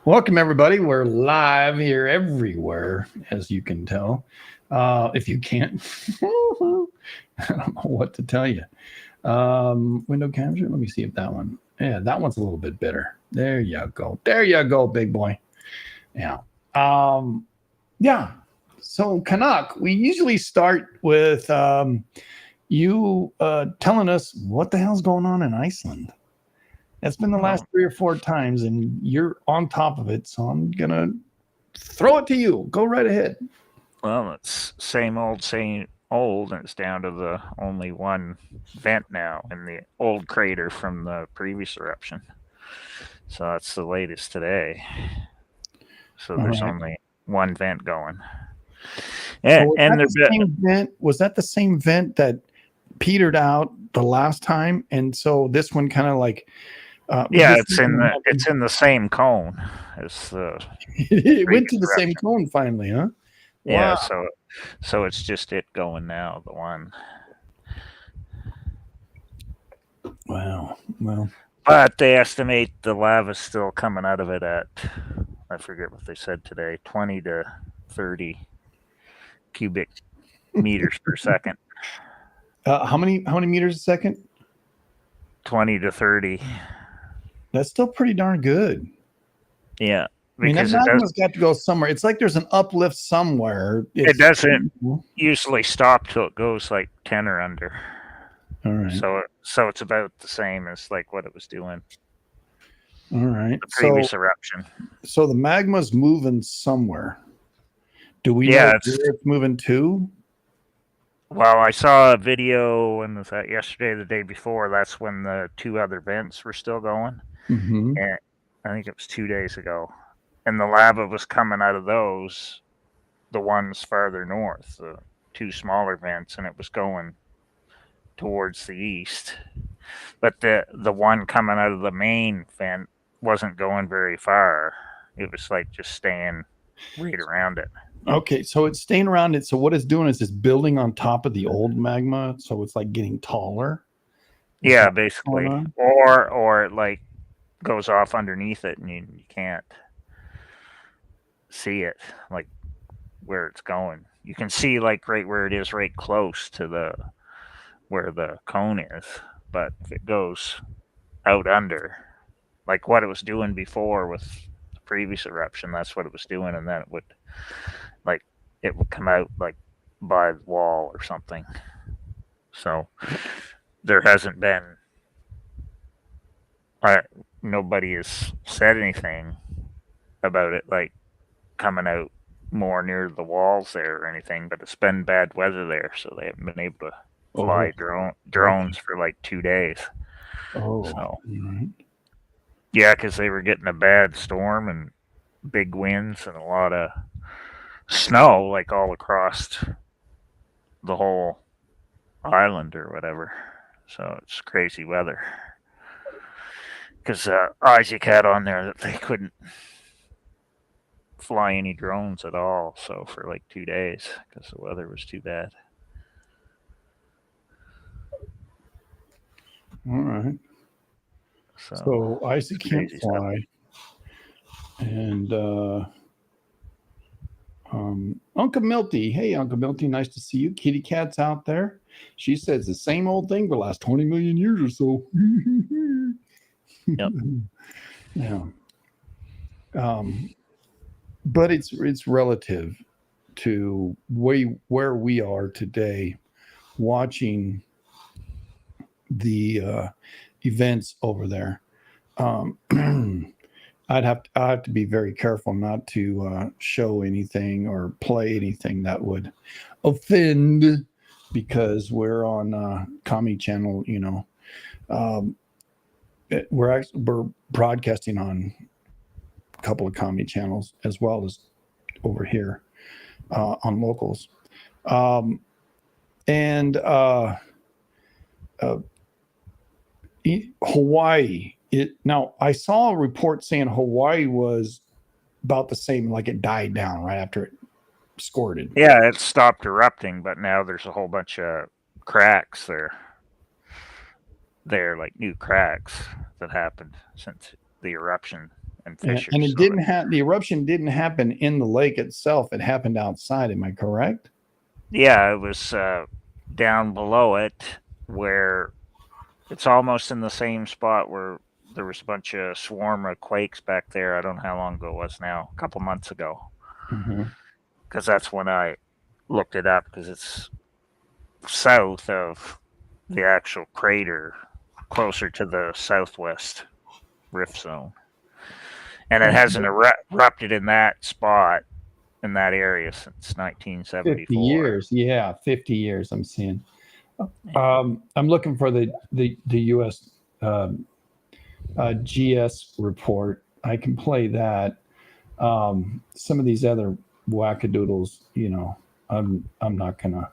Welcome, everybody. We're live here everywhere, as you can tell. If you can't, I don't know what to tell you. Window capture. Let me see if that one. Yeah, that one's a little bit better. There you go. There you go, big boy. Yeah. Yeah. So, Canuck, we usually start with you telling us what the hell's going on in Iceland. That's been the last 3 or 4 times, and you're on top of it. So I'm gonna throw it to you. Go right ahead. Well, it's same old, and it's down to the only one vent now in the old crater from the previous eruption. So that's the latest today. So All there's right. only one vent going. So was And that they're the same vent? Was that the same vent that petered out the last time? And so this one kind of like yeah, this it's in the same cone as the it went to previous the same eruption. cone finally, huh? Yeah, Wow. so it's just it going now, the one. Wow. Well, But they estimate the lava's still coming out of it at, I forget what they said today, 20 to 30 cubic meters per second. how many meters a second? 20 to 30. That's still pretty darn good. Yeah, I mean, that because magma's got to go somewhere. It's like there's an uplift somewhere. it It's doesn't usually stop till it goes like 10 or under. all right. So it's about the same as like what it was doing All right. the previous eruption. So the magma's moving somewhere. Do we know Yeah, where it's moving to? well, I saw a video, when was that, yesterday, the day before. That's when the 2 other vents were still going. Mm-hmm. And I think it was 2 days ago. And the lava was coming out of those, the ones farther north, the 2 smaller vents, and it was going towards the east. But the one coming out of the main vent wasn't going very far. It was like just staying right around it. Okay, so it's staying around it. So what it's doing is it's building on top of the old magma, so it's like getting taller. Is Yeah, that what's going basically. on? Or it like goes off underneath it and you can't see it, like where it's going. You can see like right where it is, right close to the where the cone is. But if it goes out under, like what it was doing before with the previous eruption, that's what it was doing, and then like it would come out like by the wall or something. So there hasn't been, nobody has said anything about it like coming out more near the walls there or anything, but it's been bad weather there, so they haven't been able to fly drones for like 2 days. So right. yeah, because they were getting a bad storm and big winds and a lot of snow, like all across the whole island or whatever. So it's crazy weather. Because Isaac had on there that they couldn't fly any drones at all. So for like 2 days, because the weather was too bad. All right. So Isaac can't fly. And Uncle Milty, hey Uncle Milty, nice to see you. Kitty Cat's out there. She says the same old thing for the last 20 million years or so. Yep. Yeah. But it's relative to where we are today, watching the events over there. I have to be very careful not to show anything or play anything that would offend, because we're on Commie Channel. You know, we're broadcasting on a couple of Commie channels as well as over here on locals, and Hawaii. Now I saw a report saying Hawaii was about the same, like it died down right after it squirted. Yeah, it stopped erupting, but now there's a whole bunch of cracks there. They're like new cracks that happened since the eruption, and fissures. And it didn't have the eruption didn't happen in the lake itself. It happened outside. Am I correct? Yeah, it was down below it where it's almost in the same spot where there was a bunch of swarm of quakes back there. I don't know how long ago it was now, a couple months ago. Because that's when I looked it up, because it's south of the actual crater, closer to the southwest rift zone. And it hasn't erupted in that spot, in that area, since 1974. 50 years. Yeah, 50 years I'm seeing. I'm looking for the U.S. GS report. I can play that. Some of these other wackadoodles, I'm not gonna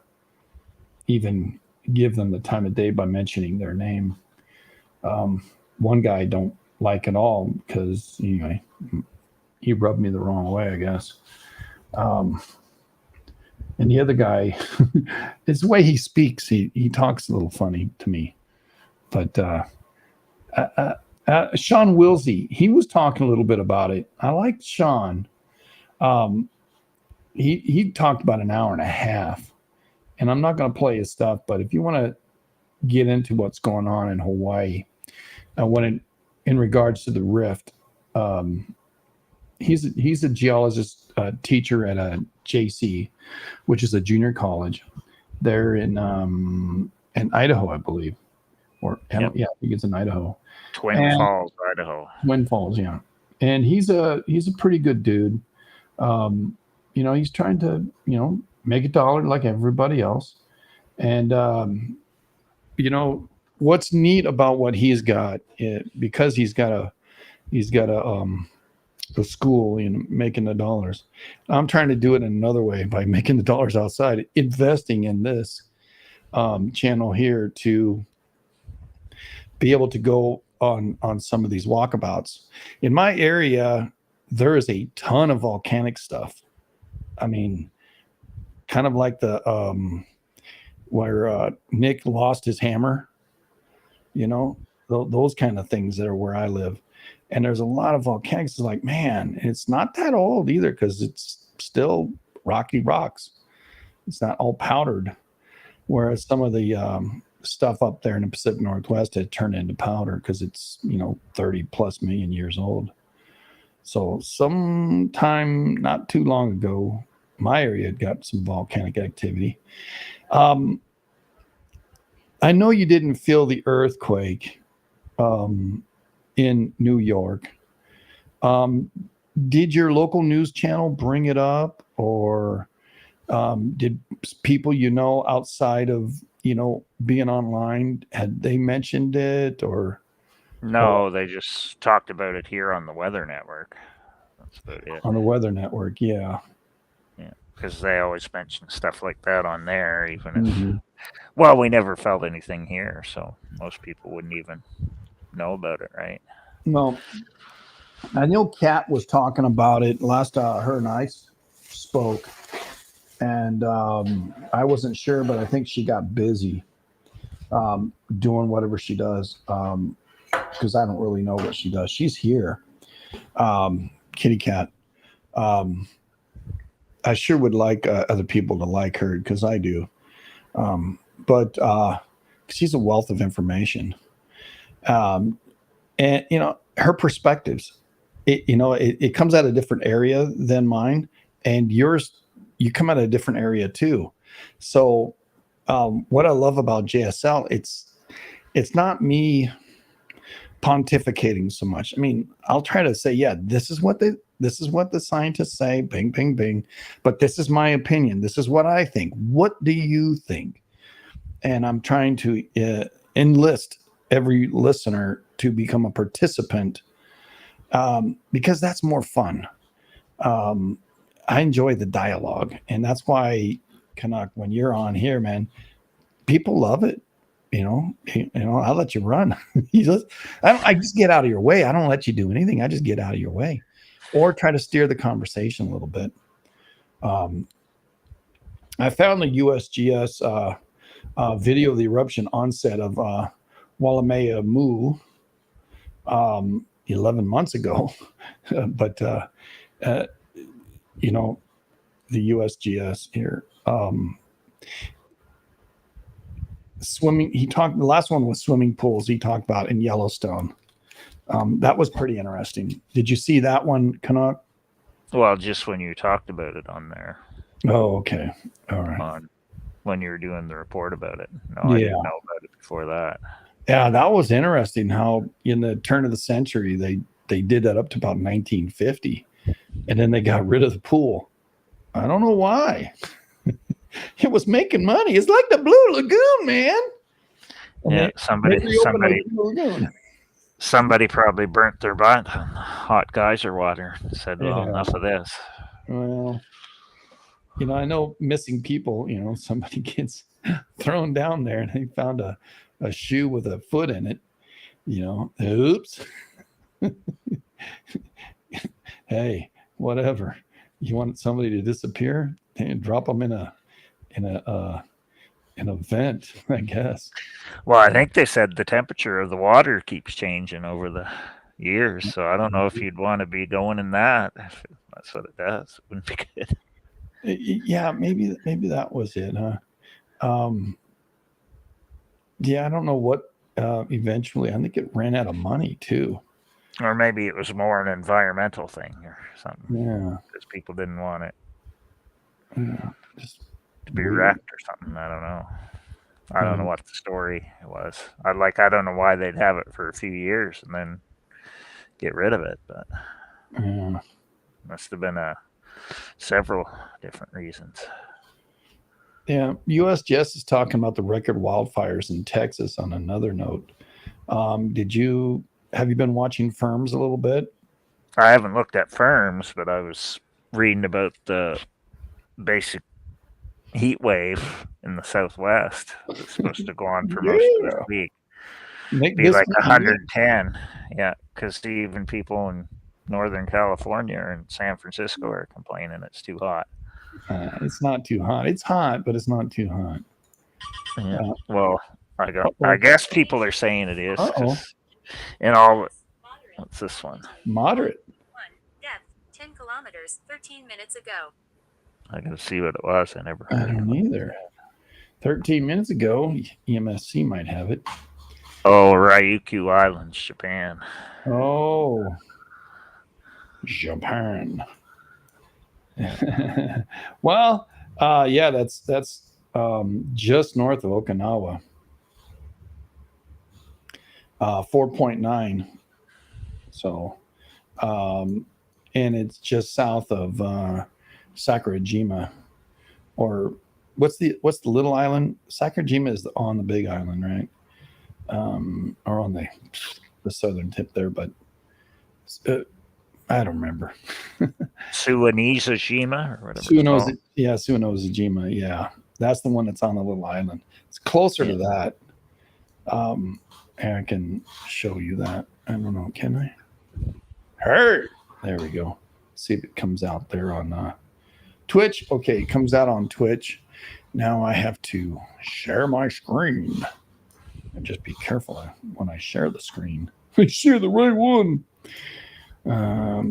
even give them the time of day by mentioning their name. One guy I don't like at all because he rubbed me the wrong way, I guess. And the other guy, it's the way he speaks. He talks a little funny to me. But Sean Wilsey, he was talking a little bit about it. I liked Sean. He talked about an hour and a half. And I'm not going to play his stuff, but if you want to get into what's going on in Hawaii, in regards to the rift, he's a geologist teacher at a JC, which is a junior college there in Idaho, I believe, I think it's in Idaho. Twin Falls, Idaho. Twin Falls, yeah. And he's a pretty good dude. He's trying to make a dollar like everybody else, and what's neat about what he's got, because he's got a school, making the dollars. I'm trying to do it in another way by making the dollars outside, investing in this channel here to be able to go on some of these walkabouts. In my area, there is a ton of volcanic stuff. I mean, kind of like the where Nick lost his hammer, those kind of things that are where I live. And there's a lot of volcanics. It's like, man, it's not that old either, because it's still rocky rocks. It's not all powdered. Whereas some of the stuff up there in the Pacific Northwest had turned into powder because it's 30 plus million years old. So sometime not too long ago, my area had got some volcanic activity. I know you didn't feel the earthquake in New York. Did your local news channel bring it up, or did people outside of being online, had they mentioned it, or? No, they just talked about it here on the Weather Network. That's about it. On the Weather Network, yeah. Yeah, because they always mention stuff like that on there, even if, well, we never felt anything here, so most people wouldn't even know about it, right? No. I know Kat was talking about it last her and I spoke, and I wasn't sure, but I think she got busy doing whatever she does, because I don't really know what she does. She's here, Kitty Cat. I sure would like other people to like her, because I do, but she's a wealth of information, and her perspectives. It comes out of a different area than mine, and yours, you come out of a different area too. So what I love about JSL, it's not me pontificating so much. I mean, I'll try to say, yeah, this is what the scientists say, bing, bing, bing, but this is my opinion. This is what I think. What do you think? And I'm trying to enlist every listener to become a participant, because that's more fun. I enjoy the dialogue, and that's why, Canuck, when you're on here, man, people love it. I'll let you run. I just get out of your way. I don't let you do anything. I just get out of your way, or try to steer the conversation a little bit. I found the USGS video of the eruption onset of Walamea Mu. 11 months ago. But, you know, the USGS here, swimming, the last one was swimming pools he talked about in Yellowstone. That was pretty interesting. Did you see that one, Canuck? Well, just when you talked about it on there. Oh, okay. All right. When you were doing the report about it. No, I didn't know about it before that. Yeah, that was interesting how in the turn of the century they did that up to about 1950, and then they got rid of the pool. I don't know why. It was making money. It's like the Blue Lagoon, man. And yeah, somebody probably burnt their butt on hot geyser water. Said, well, enough of this. Well, you know, I know missing people, you know, somebody gets thrown down there and they found a shoe with a foot in it, you know, oops. Hey, whatever. You want somebody to disappear and drop them in a vent, I guess. Well, I think they said the temperature of the water keeps changing over the years, so I don't know if you'd want to be going in that. If that's what it does. It wouldn't be good. Yeah, maybe that was it, huh? Yeah, I don't know what. Eventually, I think it ran out of money too. Or maybe it was more an environmental thing or something. Yeah, because people didn't want it just to be wrecked or something. I don't know. I don't know what the story was. I don't know why they'd have it for a few years and then get rid of it, but must have been several different reasons. Yeah, USGS is talking about the record wildfires in Texas. On another note, have you been watching Firms a little bit? I haven't looked at Firms, but I was reading about the basic heat wave in the Southwest. It's supposed to go on for most of this week. Be like 110. Yeah, because even people in Northern California and San Francisco are complaining it's too hot. It's not too hot. It's hot, but it's not too hot. Yeah. Well, I guess people are saying it is. What's this one? Moderate. Depth 10 kilometers, 13 minutes ago. I gotta see what it was. I never heard. I don't either. 13 minutes ago, EMSC might have it. Oh, Ryukyu Islands, Japan. Oh, Japan. Well, yeah, that's just north of Okinawa. 4.9. So, and it's just south of Sakurajima, or what's the little island? Sakurajima is on the big island, right? Or on the southern tip there, but I don't remember. Suwanizajima or whatever. Suwanizajima. Yeah, that's the one that's on the little island. It's closer to that. I can show you that. I don't know. Can I? Hey, there we go. See if it comes out there on Twitch. Okay, it comes out on Twitch. Now I have to share my screen. And just be careful when I share the screen. I share the right one.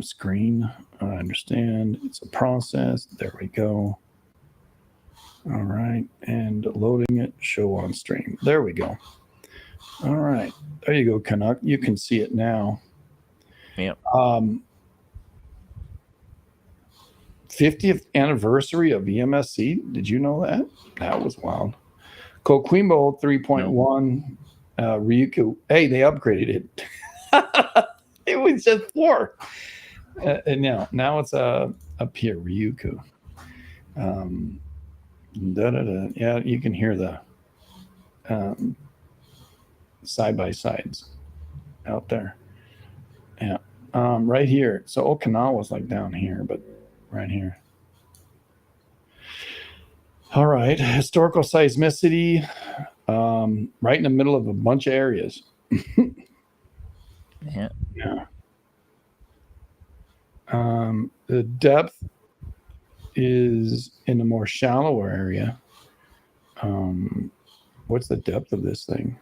Screen. I understand. It's a process. There we go. All right. And loading it. Show on stream. There we go. All right. There you go, Canuck. You can see it now. Yep. 50th anniversary of EMSC. Did you know that? That was wild. Coquimbo 3.1. Ryukyu. Hey, they upgraded it. It was just 4. And now it's up here, Ryukyu. Yeah, you can hear the side-by-sides out there. Yeah. Right here. So Okinawa's like down here, but right here. All right. Historical seismicity, right in the middle of a bunch of areas. Yeah. Yeah. The depth is in a more shallower area. What's the depth of this thing?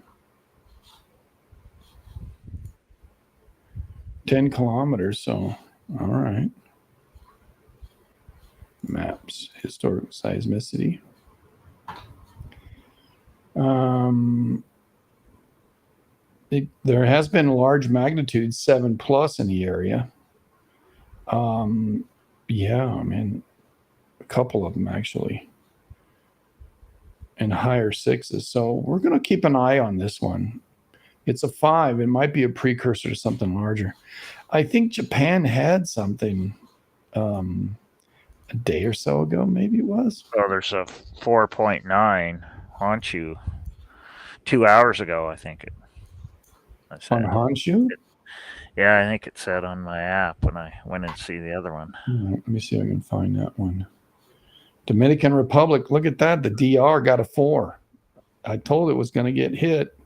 10 kilometers. So, all right. Maps, historic seismicity. There has been large magnitude 7+ in the area. Yeah, I mean, a couple of them actually, and higher 6s. So we're going to keep an eye on this one. It's a 5. It might be a precursor to something larger. I think Japan had something a day or so ago, maybe it was. Oh, there's a 4.9 Honshu 2 hours ago, I think it. On Honshu? Yeah, I think it said on my app when I went and see the other one. Let me see if I can find that one. Dominican Republic, look at that. The DR got a 4. I told it was going to get hit.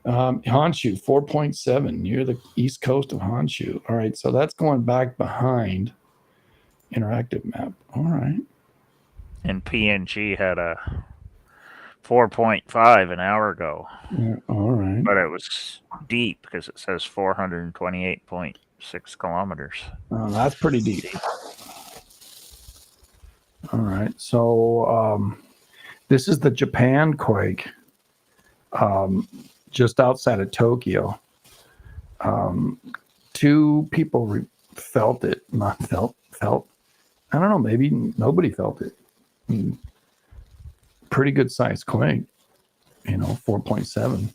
Honshu, 4.7 near the east coast of Honshu. All right, so that's going back behind interactive map. All right. And PNG had a 4.5 an hour ago. Yeah, all right. But it was deep because it says 428.6 kilometers. Oh, that's pretty deep. All right. So this is the Japan quake just outside of Tokyo. 2 people felt it. Not felt. I don't know. Maybe nobody felt it. I mean, pretty good sized quake. 4.7.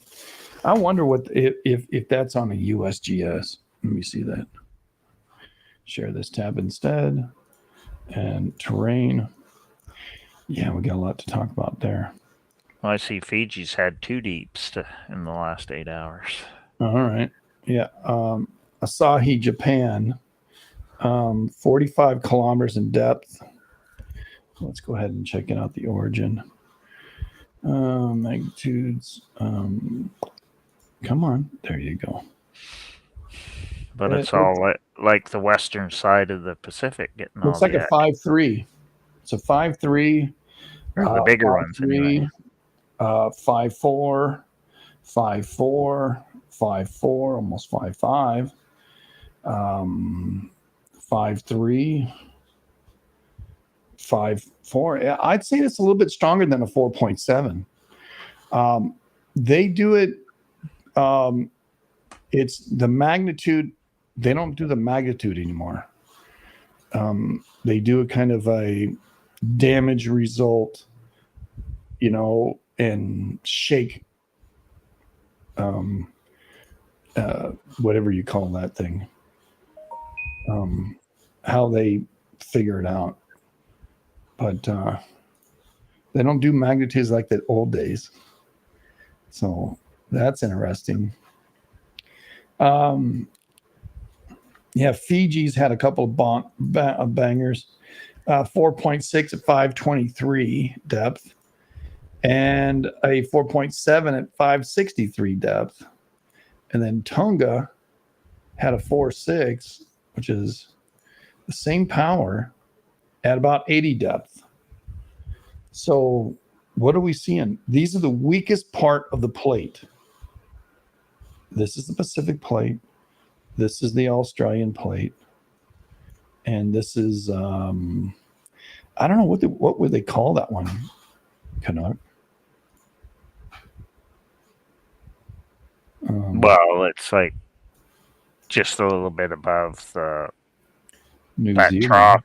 I wonder what if that's on a USGS. Let me see that. Share this tab instead. And terrain. Yeah, we got a lot to talk about there. Well, I see Fiji's had 2 deeps in the last 8 hours. All right. Yeah. Asahi, Japan. 45 kilometers in depth. Let's go ahead and check it out, the origin. Magnitudes. Come on. There you go. But it's all like the western side of the Pacific getting all looks like a 5.3. It's a 5.3. The bigger ones anyway. 5.4, 5.4, 5.4, almost 5.5, 5.3, 5.4. I'd say it's a little bit stronger than a 4.7. They do it. It's the magnitude. They don't do the magnitude anymore. They do a kind of a damage result, and shake, whatever you call that thing. How they figure it out. But they don't do magnitudes like the old days. So that's interesting. Yeah, Fiji's had a couple of bangers. 4.6 at 523 depth. And a 4.7 at 563 depth. And then Tonga had a 4.6, which is the same power at about 80 depth. So what are we seeing? These are the weakest part of the plate. This is the Pacific plate. This is the Australian plate. And this is, I don't know, what would they call that one, Canuck? Well, it's like just a little bit above the trough.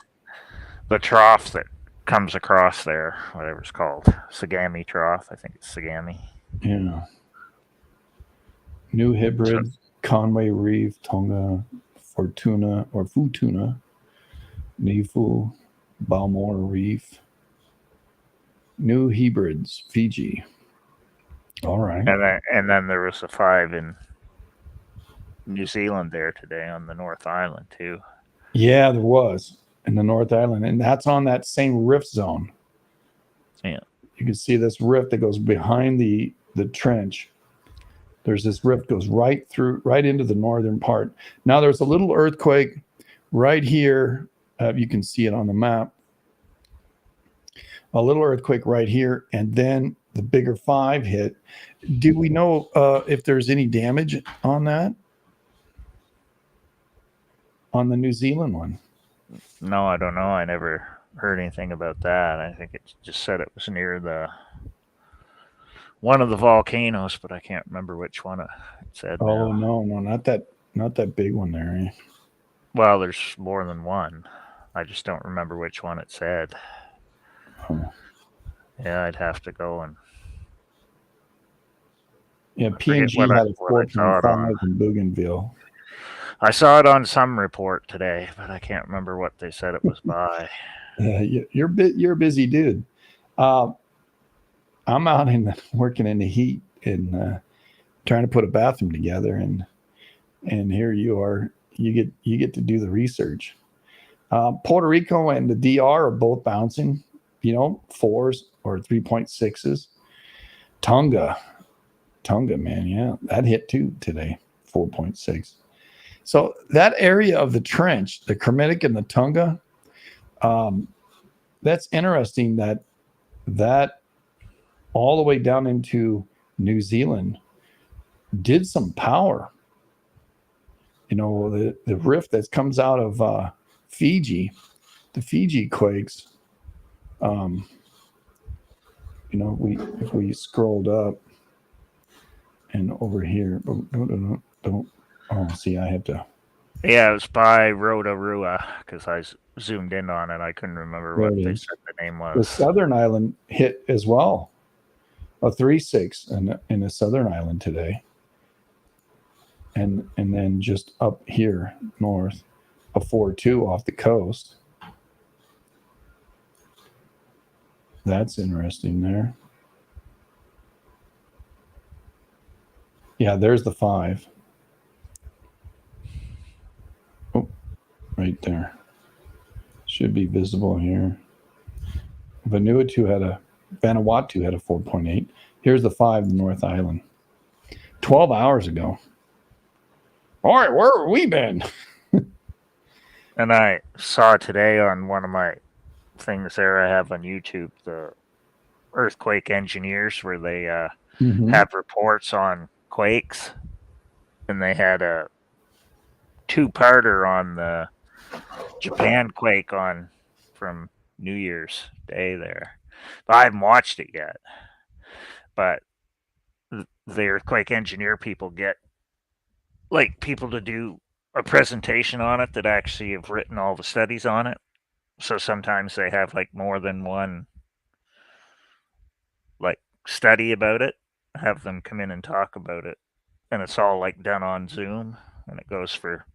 The trough that comes across there, whatever it's called. Sagami Trough. I think it's Sagami. Yeah. New Hebrides, Conway Reef, Tonga, Fortuna or Futuna, Nifu, Balmore Reef, New Hebrides, Fiji. All right. And then there was a 5 in New Zealand there today on the North Island too. Yeah, there was in the North Island, and that's on that same rift zone. Yeah. You can see this rift that goes behind the trench. There's this rift goes right into the northern part. Now there's a little earthquake right here. You can see it on the map. A little earthquake right here, and then the bigger 5 hit. Do we know if there's any damage on that? on the New Zealand one? No, I don't know. I never heard anything about that. I think it just said it was near the one of the volcanoes, but I can't remember which one it said Oh now. no, not that big one there. Eh? Well, there's more than one. I just don't remember which one it said. Oh. Yeah, I'd have to go and Yeah, I forget PNG had a what I saw it on. 4.5 in Bougainville. I saw it on some report today, but I can't remember what they said it was by. Yeah, you're a busy dude. Uh, I'm out working in the heat and trying to put a bathroom together, and here you are. You get to do the research. Puerto Rico and the DR are both bouncing, 4s or 3.6s. Tonga, man, yeah, that hit too today, 4.6. So that area of the trench, the Kermitic and the Tonga, that's interesting. That all the way down into New Zealand did some power. The rift that comes out of Fiji, the Fiji quakes. If we scrolled up and over here, don't. Oh, see, I had to. Yeah, it was by Rotorua because I zoomed in on it. I couldn't remember There what it they is. said the name The was. southern island hit as well, a 3.6 in the southern island today, and then just up here north, a 4.2 off the coast. That's interesting there. Yeah, there's the 5. Oh, right there. Should be visible here. Vanuatu had a 4.8. Here's the 5, the North Island. 12 hours ago. All right, where have we been? And I saw today on one of my things there I have on YouTube, the earthquake engineers, where they have reports on quakes, and they had a 2-parter on the Japan quake from New Year's Day there. But I haven't watched it yet. But the earthquake engineer people get like people to do a presentation on it that actually have written all the studies on it. So sometimes they have like more than one like study about it, have them come in and talk about it. And it's all like done on Zoom, and it goes for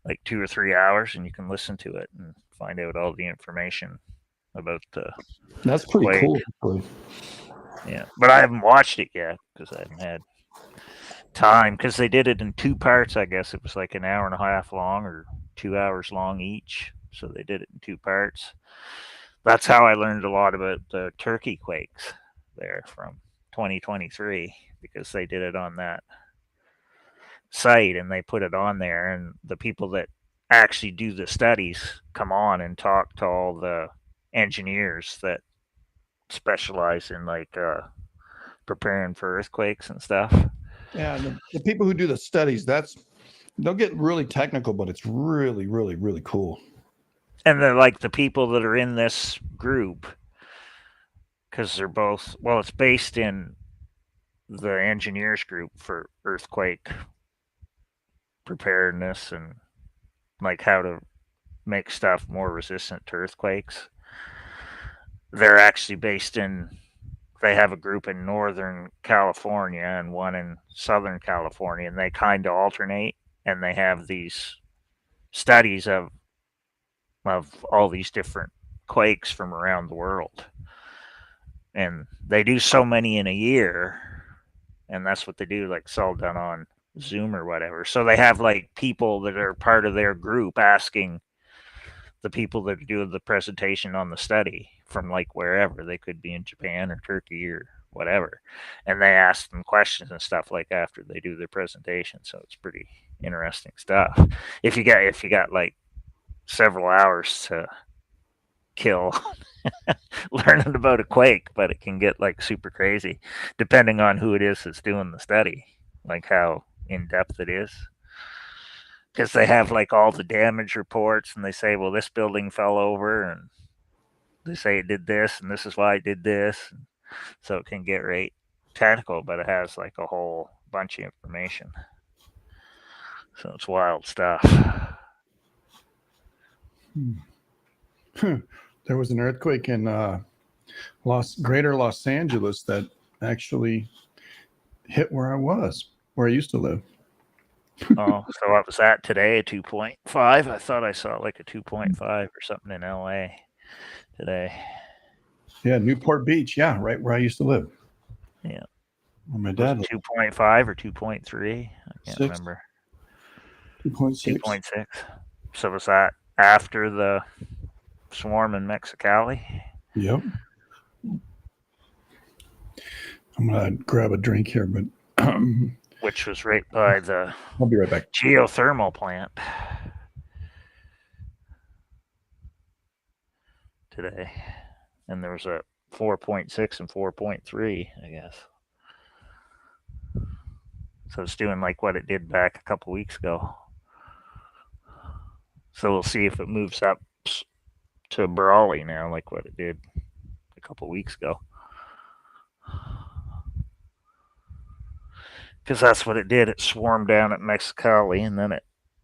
like 2 or 3 hours, and you can listen to it and find out all the information about the That's pretty quake. cool. Actually. Yeah, but I haven't watched it yet because I haven't had time, because they did it in 2 parts. I guess it was like an hour and a half long or 2 hours long each, so they did it in 2 parts. That's how I learned a lot about the Turkey quakes there from 2023, because they did it on that site and they put it on there, and the people that actually do the studies come on and talk to all the engineers that specialize in like preparing for earthquakes and stuff. Yeah, the people who do the studies, they'll get really technical, but it's really, really, really cool. And they're like the people that are in this group, because they're both, well, it's based in the engineers group for earthquake preparedness and like how to make stuff more resistant to earthquakes. They're actually based in, they have a group in Northern California and one in Southern California, and they kind of alternate, and they have these studies of all these different quakes from around the world. And they do so many in a year, and that's what they do, like it's all done on Zoom or whatever. So they have like people that are part of their group asking the people that are doing the presentation on the study from like wherever. They could be in Japan or Turkey or whatever, and they ask them questions and stuff like after they do their presentation. So it's pretty interesting stuff. If you got like several hours to kill learning about a quake, but it can get like super crazy depending on who it is that's doing the study, like how in depth it is. because they have like all the damage reports, and they say, well, this building fell over, and they say it did this, and this is why it did this. So it can get right technical, but it has like a whole bunch of information. So it's wild stuff. There was an earthquake in Greater Los Angeles that actually hit where I used to live. Oh, so what was that today? 2.5? I thought I saw like a 2.5 or something in LA today. Yeah, Newport Beach. Yeah, right where I used to live. Yeah. Where my dad Was lived. it 2.5 or 2.3? I can't 6. remember. 2.6. 2.6. So was that after the swarm in Mexicali? Yep. I'm gonna grab a drink here, but which was right by the I'll be right back. geothermal plant today. And there was a 4.6 and 4.3, I guess. So it's doing like what it did back a couple weeks ago. So we'll see if it moves up to Brawley now, like what it did a couple weeks ago. Because that's what it did. It swarmed down at Mexicali, and then it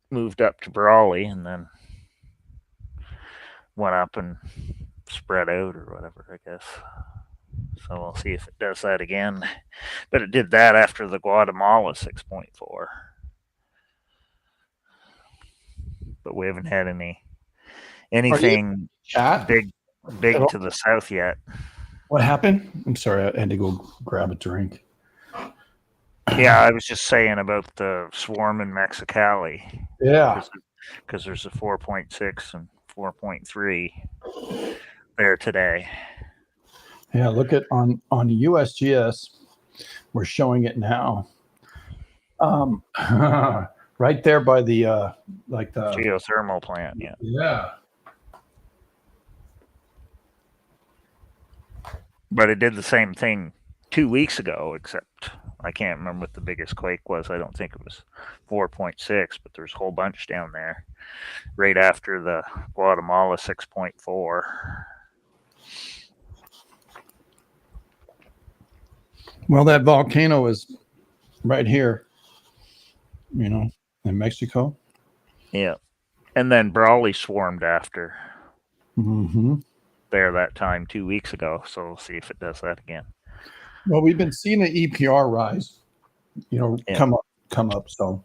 moved up to Brawley, and then went up and spread out or whatever, I guess. So we'll see if it does that again. But it did that after the Guatemala 6.4. But we haven't had anything big to the south yet. What happened? I'm sorry, I had to go grab a drink. Yeah, I was just saying about the swarm in Mexicali. Yeah. Because there's a 4.6 and 4.3 there today. Yeah, look at on USGS, we're showing it now. Right there by the like the geothermal plant, yeah. Yeah. But it did the same thing 2 weeks ago, except I can't remember what the biggest quake was. I don't think it was 4.6, but there's a whole bunch down there right after the Guatemala 6.4. Well, that volcano is right here, in Mexico. Yeah. And then Brawley swarmed after there that time 2 weeks ago. So we'll see if it does that again. Well, we've been seeing the EPR rise, come up. So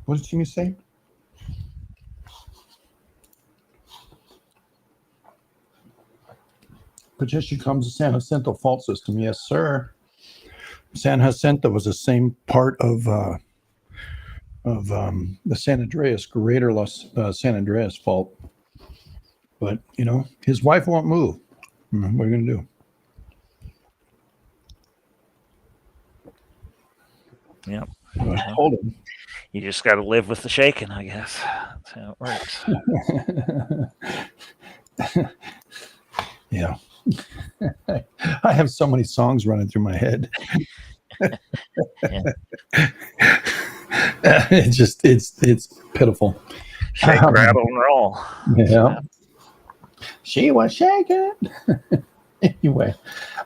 what did you say? Patricia comes to San Jacinto fault system. Yes, sir. San Jacinto was the same part of the San Andreas, Greater San Andreas fault. But, his wife won't move. What are you going to do? Yep. I told him. You just got to live with the shaking, I guess. That's how it works. Yeah. I have so many songs running through my head. It's pitiful. Shake, rattle, and roll. Yeah. She was shaking. Anyway,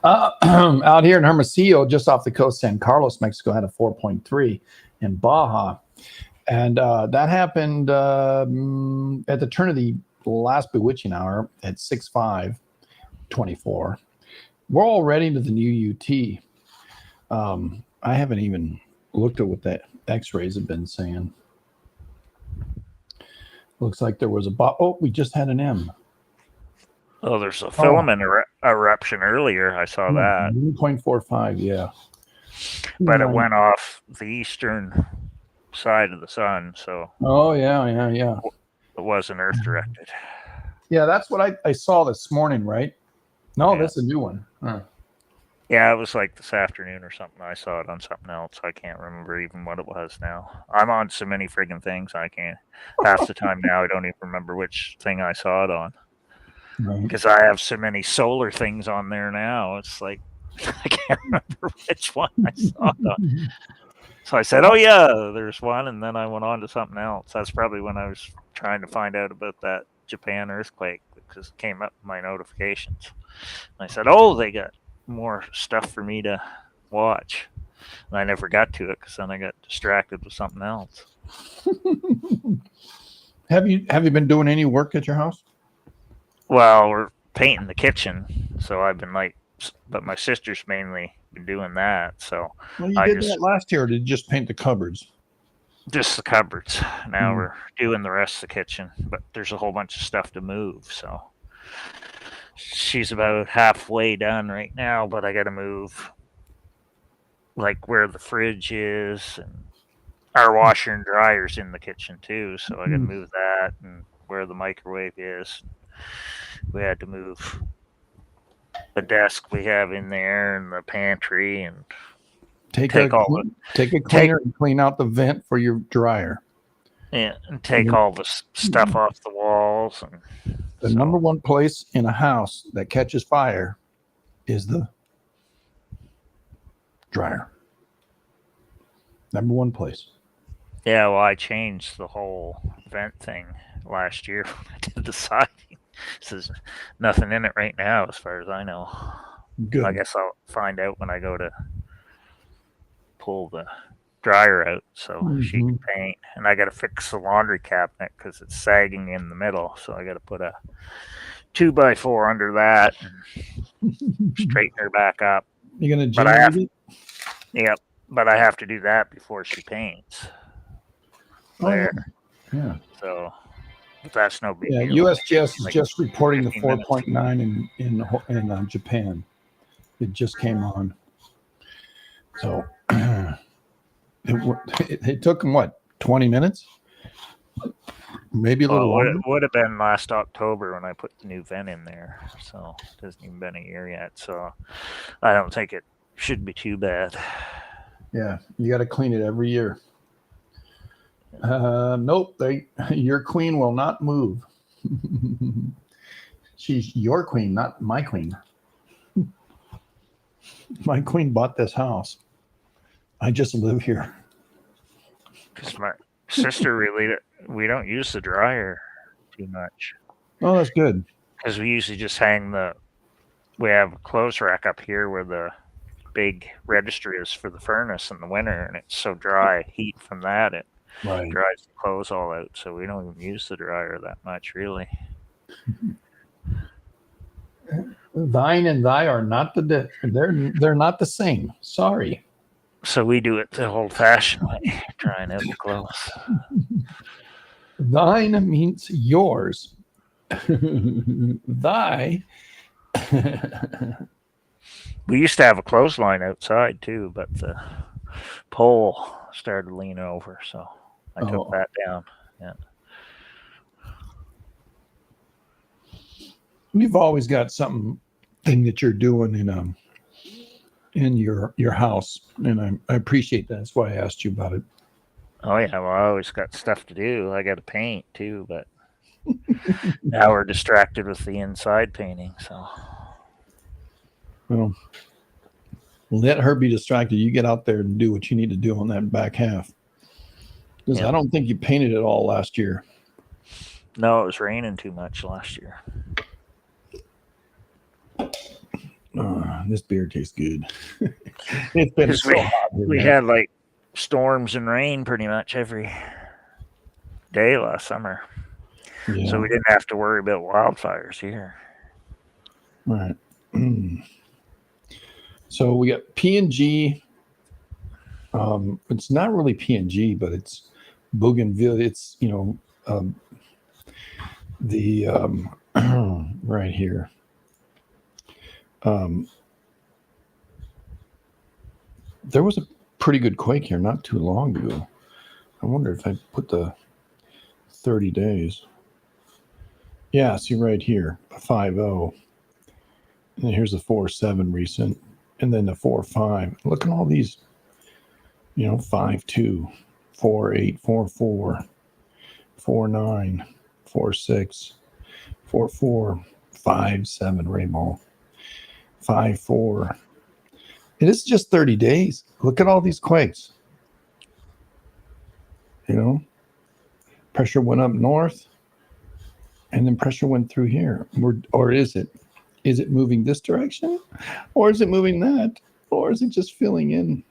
out here in Hermosillo, just off the coast, San Carlos, Mexico, had a 4.3 in Baja. And that happened at the turn of the last bewitching hour at 6/5/24. We're already into the new UT. I haven't even looked at what the x-rays have been saying. Looks like there was we just had an M. Oh, there's a filament eruption earlier. I saw that. 1.45, yeah. But it went off the eastern side of the sun, so. Oh, yeah. It wasn't Earth directed. Yeah, that's what I saw this morning, right? No, that's a new one. Huh. Yeah, it was like this afternoon or something. I saw it on something else. I can't remember even what it was now. I'm on so many friggin' things. I can't. Half the time now, I don't even remember which thing I saw it on. Because I have so many solar things on there now. It's like, I can't remember which one I saw it on. So I said, "Oh yeah, there's one," and then I went on to something else. That's probably when I was trying to find out about that Japan earthquake because it came up in my notifications. And I said, "Oh, they got more stuff for me to watch," and I never got to it because then I got distracted with something else. Have you been doing any work at your house? Well, we're painting the kitchen, so I've been like, but my sister's mainly been doing that. So Well, you I did just that last year, or did you just paint the cupboards? just the cupboards. Now Mm. we're doing the rest of the kitchen, but there's a whole bunch of stuff to move. So she's about halfway done right now, but I got to move like where the fridge is and our washer and dryer's in the kitchen too. So I got to Mm. move that and where the microwave is. We had to move the desk we have in there and the pantry and Take take a all the cleaner and clean out the vent for your dryer. and take all the stuff off the walls. And The number one place in a house that catches fire is the dryer. Number one place. Yeah, well, I changed the whole vent thing last year when I did the siding. There's nothing in it right now, as far as I know. Good. I guess I'll find out when I go to pull the dryer out so she can paint. And I got to fix the laundry cabinet because it's sagging in the middle. So I got to put a 2x4 under that and straighten her back up. You're gonna But I have, it? yep. But I have to do that before she paints. There. Oh, yeah. So but that's no big Yeah, deal. USGS is Like just reporting the 15 minutes. 4.9 in Japan. It just came on. So it took them what, 20 minutes? Maybe a little Well, longer. it would have been last October when I put the new vent in there. So it hasn't even been a year yet. So I don't think it should be too bad. Yeah, you got to clean it every year. Nope, your queen will not move. She's your queen, not my queen. My queen bought this house. I just live here. Because my sister really, we don't use the dryer too much. Oh, that's good. Because we usually just we have a clothes rack up here where the big register is for the furnace in the winter, and it's so dry, heat from that, it Right. dries the clothes all out. So we don't even use the dryer that much, really. Thine and thy are not they're not the same. Sorry. So we do it the old-fashioned way, drying out the clothes. Thine means yours. Thy. We used to have a clothesline outside too, but the pole started leaning over, so I took that down. Yeah. You've always got something that you're doing in your house, and I appreciate that. That's why I asked you about it. Oh yeah, well, I always got stuff to do. I got to paint too, but now we're distracted with the inside painting. So, well, let her be distracted. You get out there and do what you need to do on that back half. Because I don't think you painted it all last year. No, it was raining too much last year. This beer tastes good. It's been so hot. We had like storms and rain pretty much every day last summer. Yeah. So we didn't have to worry about wildfires here. Right. So we got P&G. It's not really P&G, but it's Bougainville. It's, right here. There was a pretty good quake here not too long ago. I wonder if I put the 30 days. Yeah, see right here, a 5.0. And here's a 4.7 recent, and then the 4.5. Look at all these, 5.2, 4.8, 4.4, 4.9, 4.6, 4.4, 5.7 Rainbow, 5.4. It is just 30 days. Look at all these quakes. You know, pressure went up north, and then pressure went through here. Or is it? Is it moving this direction, or is it moving that, or is it just filling in?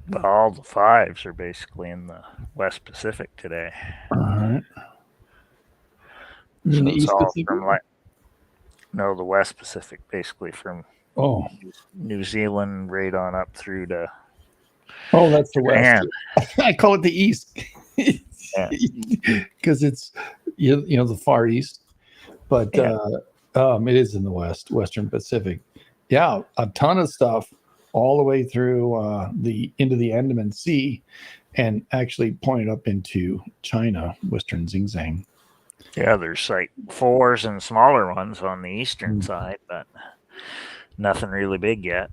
Well, all the fives are basically in the West Pacific today. All right. You mean So the it's East all Pacific? from no, the West Pacific, basically from Oh, New Zealand right on up through to oh, that's the West. Japan. I call it the East Yeah. because it's you know the Far East, but Yeah. it is in the Western Pacific. Yeah, a ton of stuff all the way through into the Andaman Sea, and actually pointed up into China, Western Xinjiang. Yeah, there's like fours and smaller ones on the eastern Mm. side, but nothing really big yet.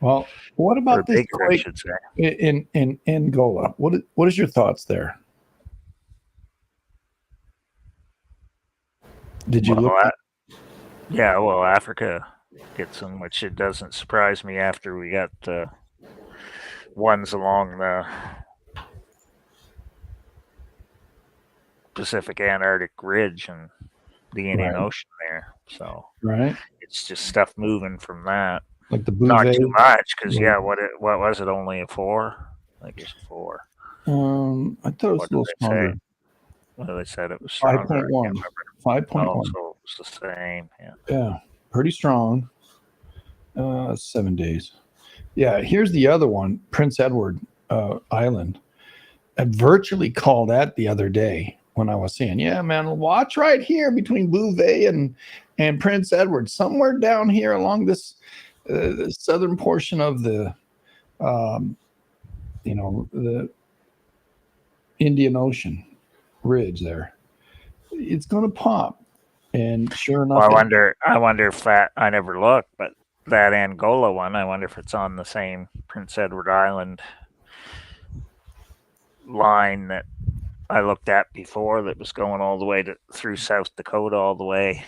Well, what Or about this bigger, I quake should say. in Angola? What is your thoughts there? Did you look? Yeah, well, Africa gets them, which it doesn't surprise me after we got ones along the Pacific Antarctic Ridge and the Indian Right. Ocean there. So Right, it's just stuff moving from that. like the Not Bouvet. too much, because Yeah. what was it? Only a 4? I think it's a 4. I thought it was What a little did they stronger. say? Well, they said it was stronger. 5.1. 5.1. Oh, so it was the same. Yeah. Yeah, pretty strong. 7 days. Yeah, here's the other one, Prince Edward Island. I virtually called that the other day when I was saying, yeah, man, watch right here between Bouvet and Prince Edward, somewhere down here along this the southern portion of the the Indian Ocean ridge there. It's going to pop, and sure enough, Well, I wonder if that. I never looked, but that Angola one. I wonder if it's on the same Prince Edward Island line that I looked at before. That was going all the way through South Dakota, all the way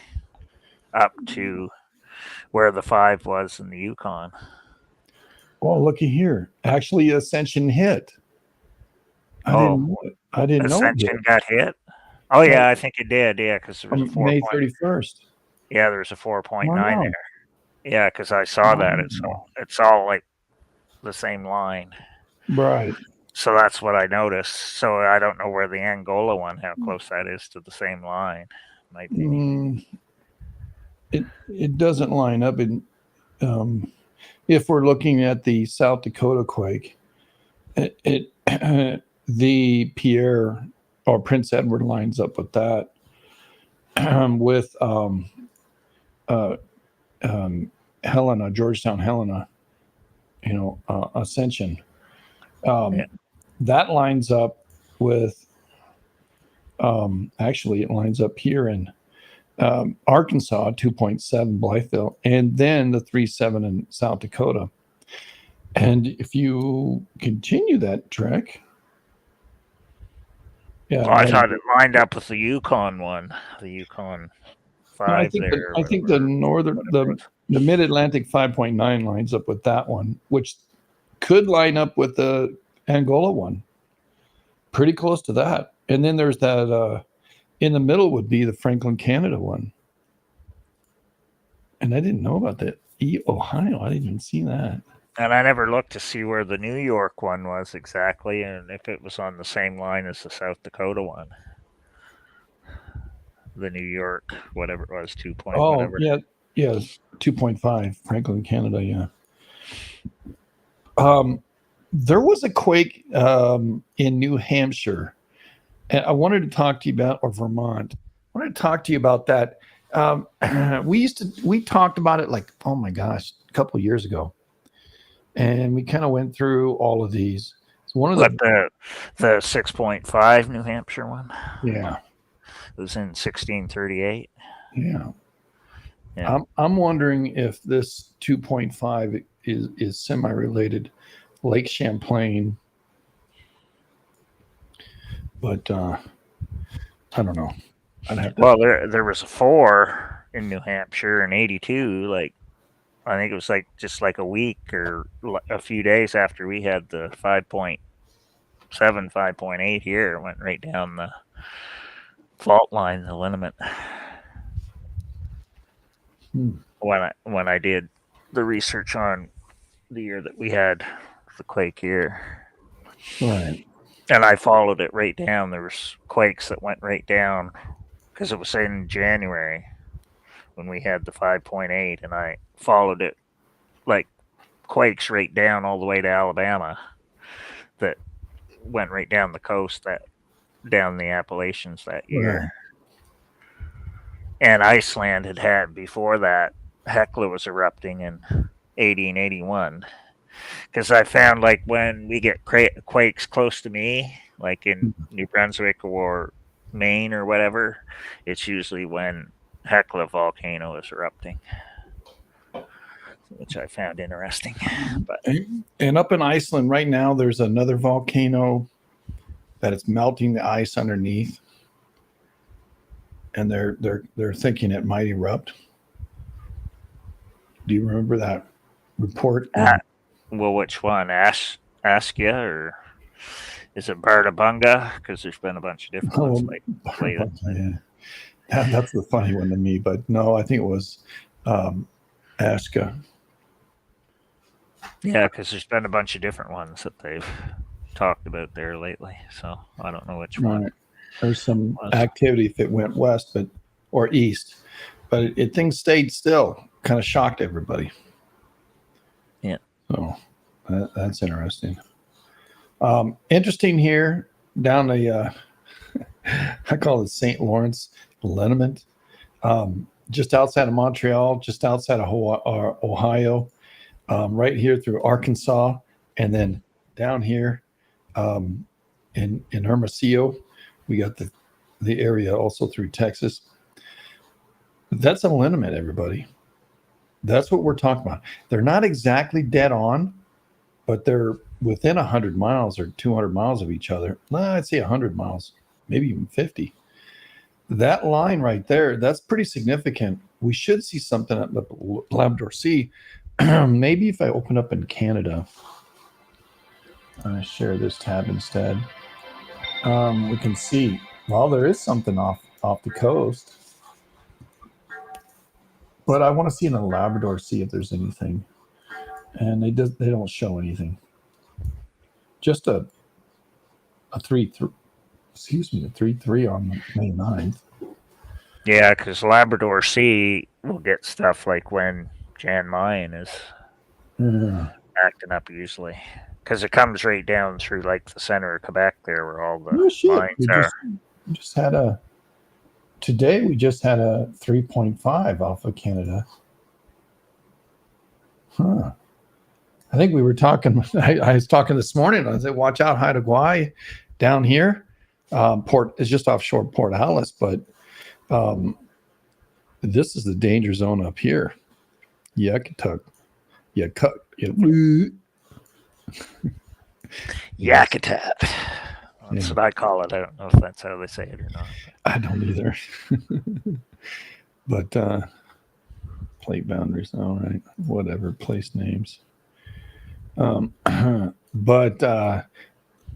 up to where the 5 was in the Yukon. Oh, looky here! Actually, Ascension hit. I didn't know it Ascension did. got hit. Oh yeah, I think it did. Yeah, because there was a 4. May 31st. Yeah, there's a 4.9 Wow. there. Yeah, because I saw that. It's all like the same line. Right. So that's what I noticed. So I don't know where the Angola one, how close that is to the same line. Might be. It doesn't line up. If we're looking at the South Dakota quake, the Pierre or Prince Edward lines up with that. With Helena, Georgetown Helena, Ascension. That lines up with, actually, it lines up here in Arkansas, 2.7 Blytheville, and then the 3.7 in South Dakota. And if you continue that trek, yeah, I thought it lined up with the Yukon one, the Yukon 5 I think there. I think the Mid-Atlantic 5.9 lines up with that one, which could line up with the Angola one. Pretty close to that. And then there's that in the middle would be the Franklin, Canada one. And I didn't know about that. Ohio, I didn't even see that. And I never looked to see where the New York one was exactly, and if it was on the same line as the South Dakota one. The New York, whatever it was, 2. Whatever. Yeah, 2.5 Franklin, Canada. Yeah. There was a quake in New Hampshire, and I wanted to talk to you about, or Vermont. I wanted to talk to you about that. We talked about it like, oh my gosh, a couple of years ago, and we kind of went through all of these. So one of the 6.5 New Hampshire one. Yeah. It was in 1638. Yeah. I'm wondering if this 2.5 is semi-related. Lake Champlain, but I don't know. I'd have to. Well, there was a 4 in New Hampshire in '82, like I think it was like just like a week or a few days after we had the 5.7, 5.8 here. It went right down the fault line, the liniment. When I did the research on the year that we had the quake here, Right. and I followed it right down. There was quakes that went right down because it was in January when we had the 5.8, and I followed it like quakes right down all the way to Alabama that went right down the coast, that down the Appalachians that year. Right. And Iceland had before that. Hekla was erupting in 80 and 81. Because I found like when we get quakes close to me, like in New Brunswick or Maine or whatever, it's usually when Hekla volcano is erupting, which I found interesting. But And up in Iceland right now, there's another volcano that is melting the ice underneath, and they're thinking it might erupt. Do you remember that report? well, which one? Askia or is it Bardabunga? Because there's been a bunch of different ones lately. Yeah. That's the funny one to me, but no, I think it was Aska. Yeah, because there's been a bunch of different ones that they've talked about there lately. So I don't know which one. Right. There's some activity if it went west, or east, but things stayed still. Kind of shocked everybody. Yeah. So that's interesting. Interesting here down the I call it St. Lawrence liniment, just outside of Montreal, just outside of Ohio, right here through Arkansas, and then down here in Hermosillo, we got the area also through Texas. That's a liniment, everybody. That's what we're talking about. They're not exactly dead on, but they're within 100 miles or 200 miles of each other. I'd say 100 miles, maybe even 50. That line right there, that's pretty significant. We should see something at the Labrador Sea. Maybe if I open up in Canada, I share this tab instead. We can see, well, there is something off the coast. But I want to see in the Labrador Sea if there's anything. And they don't show anything. Just a 3-3. Excuse me, a 3-3 on May 9th. Yeah, because Labrador Sea will get stuff like when Jan Mayen is acting up usually. Because it comes right down through like the center of Quebec there where all the mines are. Today we just had a 3.5 off of Canada. Huh. I think we were talking, I was talking this morning. I said, watch out, Haida Gwaii down here. Port is just offshore Port Alice, but this is the danger zone up here. Yakutuk. Yakutat. That's what I call it. I don't know if that's how they say it or not. I don't either. But plate boundaries, all right. Whatever, place names. But a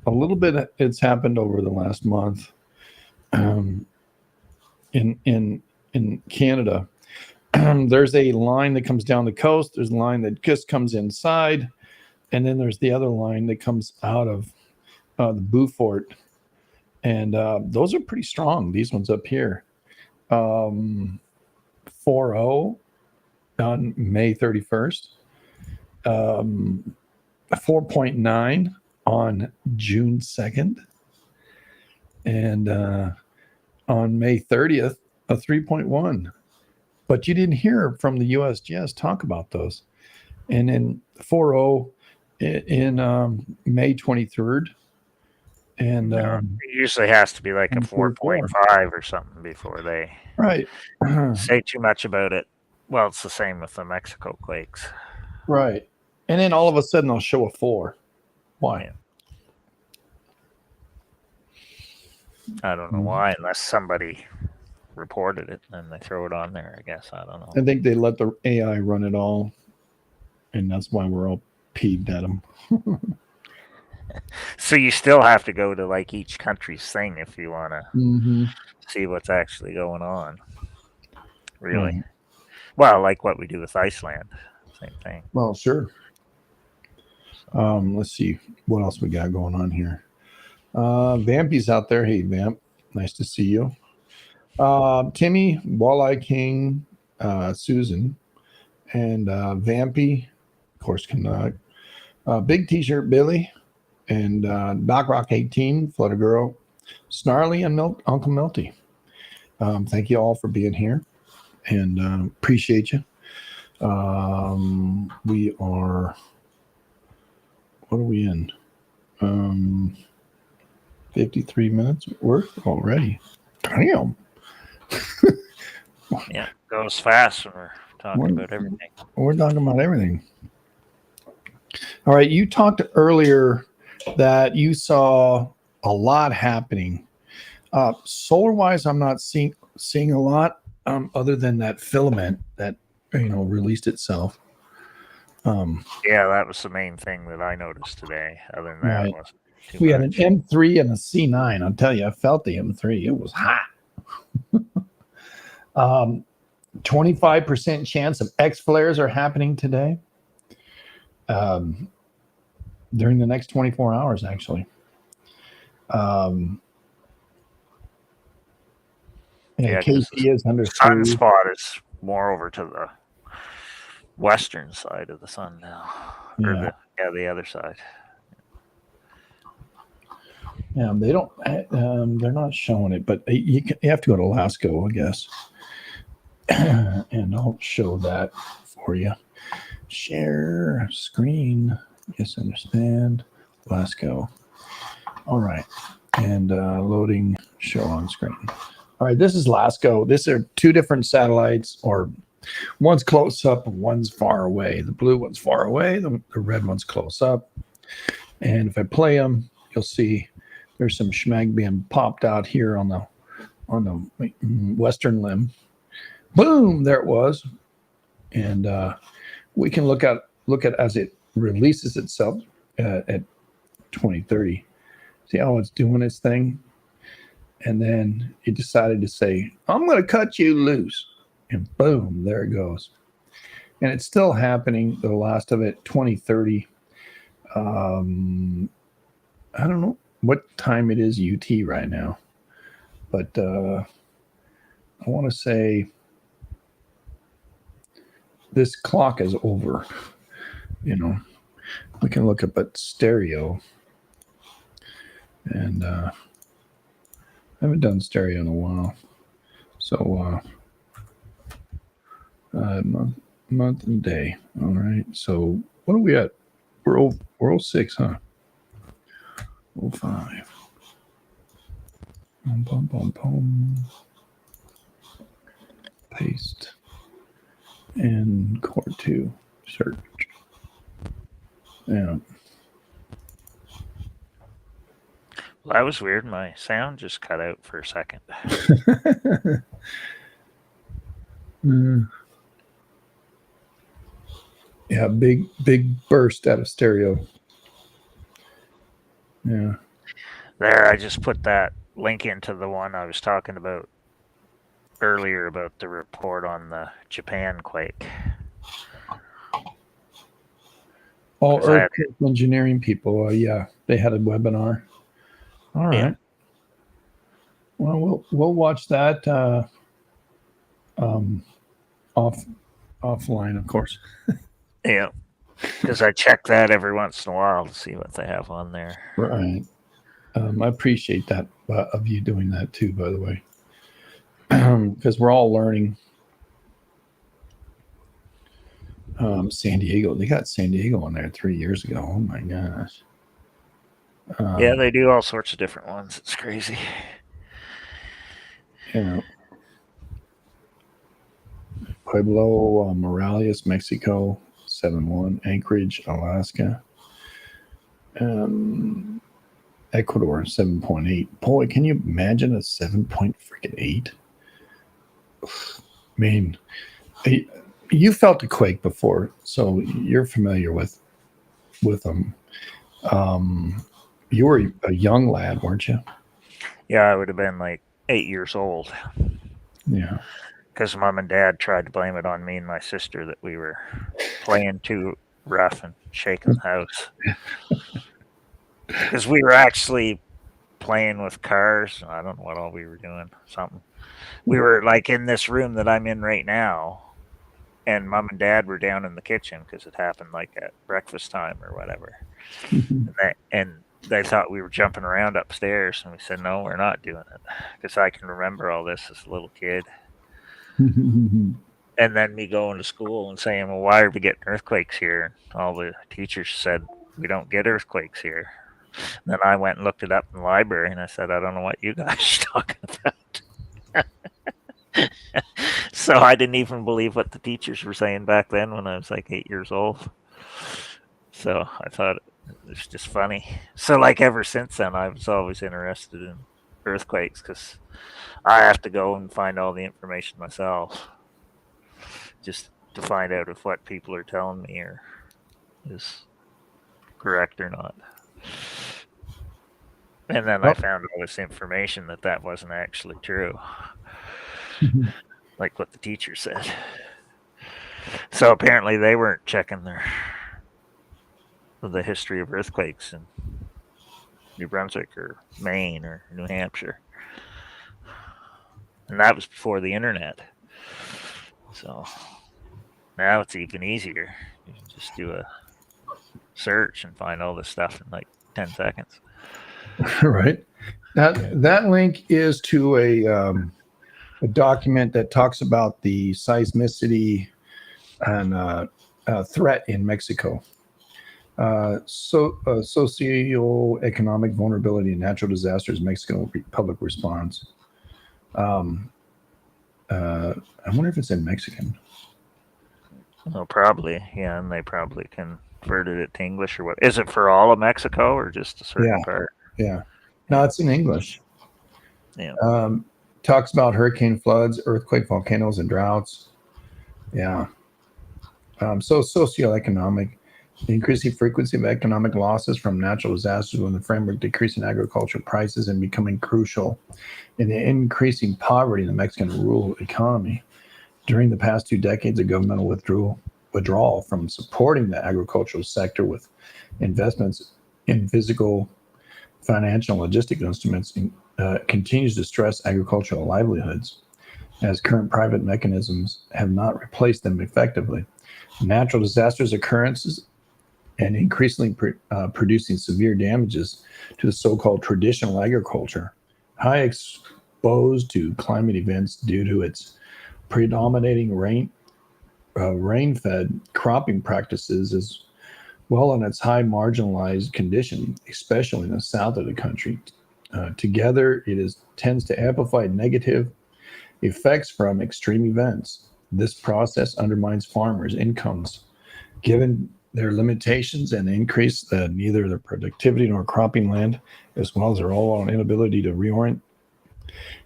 little bit it's happened over the last month in Canada. There's a line that comes down the coast. There's a line that just comes inside, and then there's the other line that comes out of the Beaufort, and those are pretty strong. These ones up here, 4.0 on May 31st. 4.9 on June 2nd, and on May 30th, a 3.1. But you didn't hear from the USGS talk about those. And then 4.0 in May 23rd. And it usually has to be like a 4.5 or something before they say too much about it. Well, it's the same with the Mexico quakes. Right. And then all of a sudden they'll show a 4. Why? I don't know why, unless somebody reported it and they throw it on there, I guess. I don't know. I think they let the AI run it all. and that's why we're all peeved at them. So you still have to go to like each country's thing if you want to Mm-hmm. see what's actually going on. Really? Right. Well, like what we do with Iceland. Same thing. Well, sure. Let's see what else we got going on here. Vampy's out there. Hey, Vamp. Nice to see you. Timmy, Walleye King, Susan, and Vampy, of course, Canuck. Big T-shirt Billy, and Doc Rock 18, Flutter Girl, Snarly, and Uncle Milty. Thank you all for being here, and appreciate you. We are, what are we in? 53 minutes worth already. Damn. Yeah, goes fast when we're talking about everything. We're talking about everything. All right, you talked earlier that you saw a lot happening. Solar-wise, I'm not seeing a lot other than that filament that released itself. Yeah, that was the main thing that I noticed today. Other than that, Right. it wasn't too We had much. an M3 and a C9. I'll tell you, I felt the M3. It was hot. 25% chance of X flares are happening today. During the next 24 hours, actually. Yeah, KP is under 3. Sunspot is more over to the western side of the sun now. Yeah. Or the other side. Yeah, they don't. They're not showing it, but you have to go to Lasco, I guess, and I'll show that for you. Share screen. Yes, understand. Lasco. All right, and loading show on screen. All right, this is Lasco. These are two different satellites, or one's close up and one's far away. The blue one's far away. The red one's close up. And if I play them, you'll see there's some schmag being popped out here on the western limb. Boom! There it was. And we can look at as it releases itself at 2030. See how it's doing its thing? And then it decided to say, I'm going to cut you loose. And boom, there it goes. And it's still happening, the last of it, 2030. I don't know what time it is UT right now. But I want to say this clock is over. We can look up at stereo. And I haven't done stereo in a while. So month and day. All right. So what are we at? We're 06, huh? 05. Boom, boom, boom, boom. Paste. And core 2. Search. Yeah. Well, that was weird. My sound just cut out for a second. Yeah, big burst out of stereo. Yeah. There, I just put that link into the one I was talking about earlier about the report on the Japan quake. All earthquake engineering people. Yeah, they had a webinar. All right. Yeah. Well, we'll watch that offline, of course. Yeah, because I check that every once in a while to see what they have on there. Right. I appreciate that of you doing that too, by the way, because we're all learning. San Diego, they got San Diego on there 3 years ago. Oh my gosh. Yeah, they do all sorts of different ones. It's crazy. Yeah. Pueblo, Morales, Mexico, 7-1. Anchorage, Alaska. Ecuador, 7.8. Boy, can you imagine a 7.8? Man, you felt a quake before, so you're familiar with them. You were a young lad, weren't you? Yeah, I would have been like 8 years old Yeah. because mom and dad tried to blame it on me and my sister that we were playing too rough and shaking the house. Because we were actually playing with cars. I don't know what all we were doing. Something. We were like in this room that I'm in right now, and mom and dad were down in the kitchen because it happened like at breakfast time or whatever. And they thought we were jumping around upstairs, and we said, no, we're not doing it because I can remember all this as a little kid. And then me going to school and saying, well, why are we getting earthquakes here? All the teachers said, we don't get earthquakes here. And then I went and looked it up in the library, and I said, I don't know what you guys are talking about. So I didn't even believe what the teachers were saying back then when I was like 8 years old. So I thought it was just funny. So like ever since then, I was always interested in earthquakes because I have to go and find all the information myself, just to find out if what people are telling me is correct or not. And then I found all this information that wasn't actually true, like what the teacher said. So apparently they weren't checking the history of earthquakes in New Brunswick or Maine or New Hampshire. And that was before the internet. So now it's even easier. You can just do a search and find all this stuff in like 10 seconds. Right. That link is to a document that talks about the seismicity and threat in Mexico. Socioeconomic vulnerability and natural disasters, Mexican public response. I wonder if it's in Mexican. Well, probably, yeah, and they probably converted it to English or what? Is it for all of Mexico or just a certain part? Yeah. No, it's in English. Yeah. Talks about hurricane floods, earthquake, volcanoes, and droughts. Yeah. So socioeconomic, the increasing frequency of economic losses from natural disasters when the framework decreasing agricultural prices and becoming crucial in the increasing poverty in the Mexican rural economy. During the past 2 decades, a governmental withdrawal from supporting the agricultural sector with investments in physical, financial, and logistic instruments continues to stress agricultural livelihoods, as current private mechanisms have not replaced them effectively. Natural disasters occurrences and increasingly producing severe damages to the so-called traditional agriculture, high exposed to climate events due to its predominating rain-fed cropping practices, as well on its high marginalized condition, especially in the south of the country. Together, it tends to amplify negative effects from extreme events. This process undermines farmers' incomes, given their limitations, and increase neither their productivity nor cropping land, as well as their all-out inability to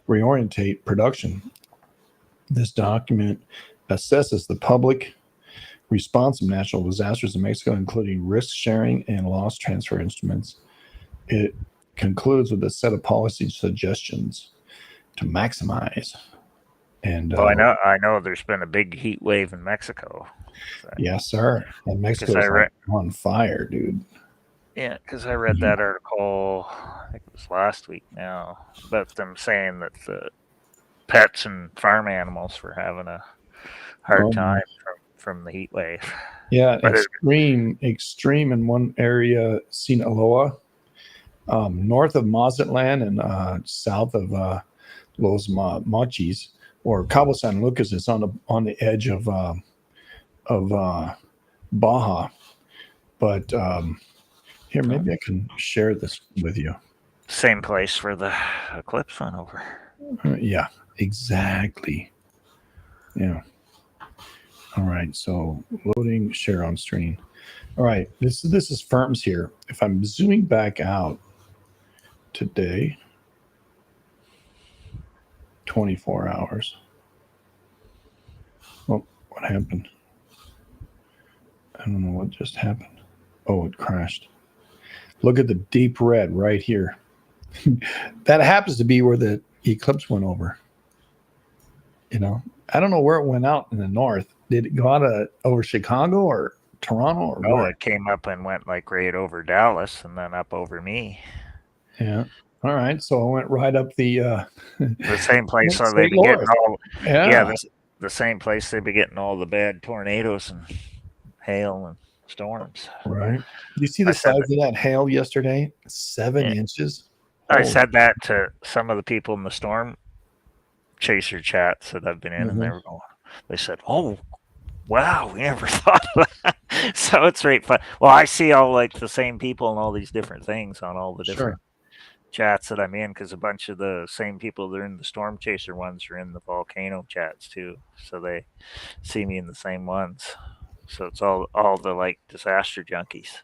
reorientate production. This document assesses the public response to natural disasters in Mexico, including risk sharing and loss transfer instruments. It concludes with a set of policy suggestions to maximize. And Well, I know there's been a big heat wave in Mexico. So. Yes, sir. And Mexico is like on fire, dude. Yeah, because I read that article, I think it was last week now, about them saying that the pets and farm animals were having a hard time from the heat wave. Yeah, but extreme in one area, Sinaloa, north of Mazatlan and south of Los Mochis, or Cabo San Lucas is on the edge of Baja. But here, maybe I can share this with you. Same place where the eclipse went over. Yeah, exactly. Yeah. All right, so loading, share on screen. All right, this is firms here. If I'm zooming back out today, 24 hours. Well, What happened? I don't know what just happened. Oh, it crashed. Look at the deep red right here. That happens to be where the eclipse went over. I don't know where it went out in the north. Did it go out over Chicago or Toronto or Oh, where? it came up and went like right over Dallas and then up over me. Yeah. All right. So I went right up the same place so St. they've been getting all the same place they've been getting all the bad tornadoes and hail and storms. Right. You see the size of that hail yesterday? 7 inches. I said that to some of the people in the storm chaser chats that I've been in, and they said, "Oh, wow, we never thought of that." So it's great fun. Well, I see all like the same people and all these different things on all the different chats that I'm in, because a bunch of the same people that are in the storm chaser ones are in the volcano chats too. So they see me in the same ones. So it's all the like disaster junkies.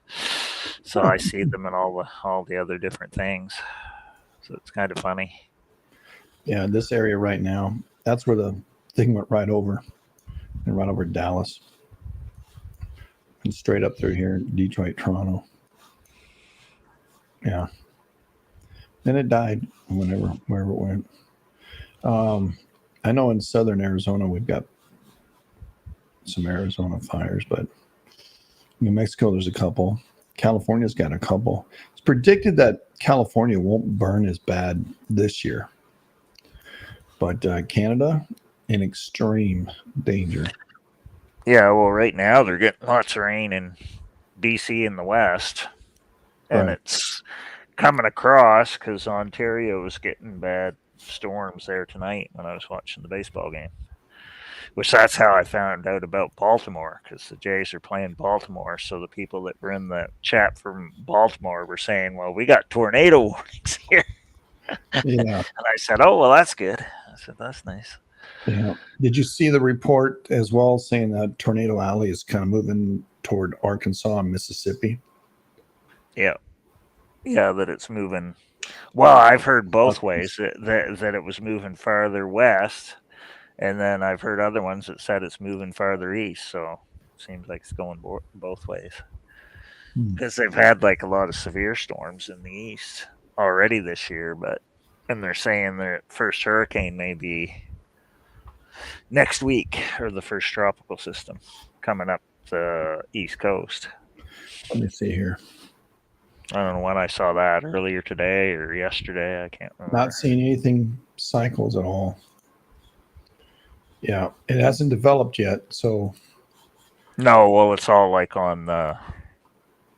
So I see them in all the other different things. So it's kind of funny. Yeah, this area right now, that's where the thing went right over. And right over Dallas. And straight up through here in Detroit, Toronto. Yeah. Then it died wherever it went. I know in southern Arizona we've got some Arizona fires, but New Mexico there's a couple. California's got a couple. It's predicted that California won't burn as bad this year. But Canada in extreme danger. Yeah, well, right now they're getting lots of rain in BC in the west, and it's coming across because Ontario is getting bad storms there tonight when I was watching the baseball game. Which that's how I found out about Baltimore, because the Jays are playing Baltimore. So the people that were in the chat from Baltimore were saying, "Well, we got tornado warnings here." Yeah. And I said, "Oh, well, that's good." I said, "That's nice." Yeah. Did you see the report as well saying that Tornado Alley is kind of moving toward Arkansas and Mississippi? Yeah. Yeah, that it's moving. Well, I've heard both ways that it was moving farther west, and then I've heard other ones that said it's moving farther east. So it seems like it's going both ways. Because they've had like a lot of severe storms in the east already this year, and they're saying their first hurricane may be next week, or the first tropical system coming up the east coast. Let me see here. I don't know when I saw that, earlier today or yesterday. I can't remember. Not seeing anything cycles at all. Yeah, it hasn't developed yet, so. No, well, it's all like on the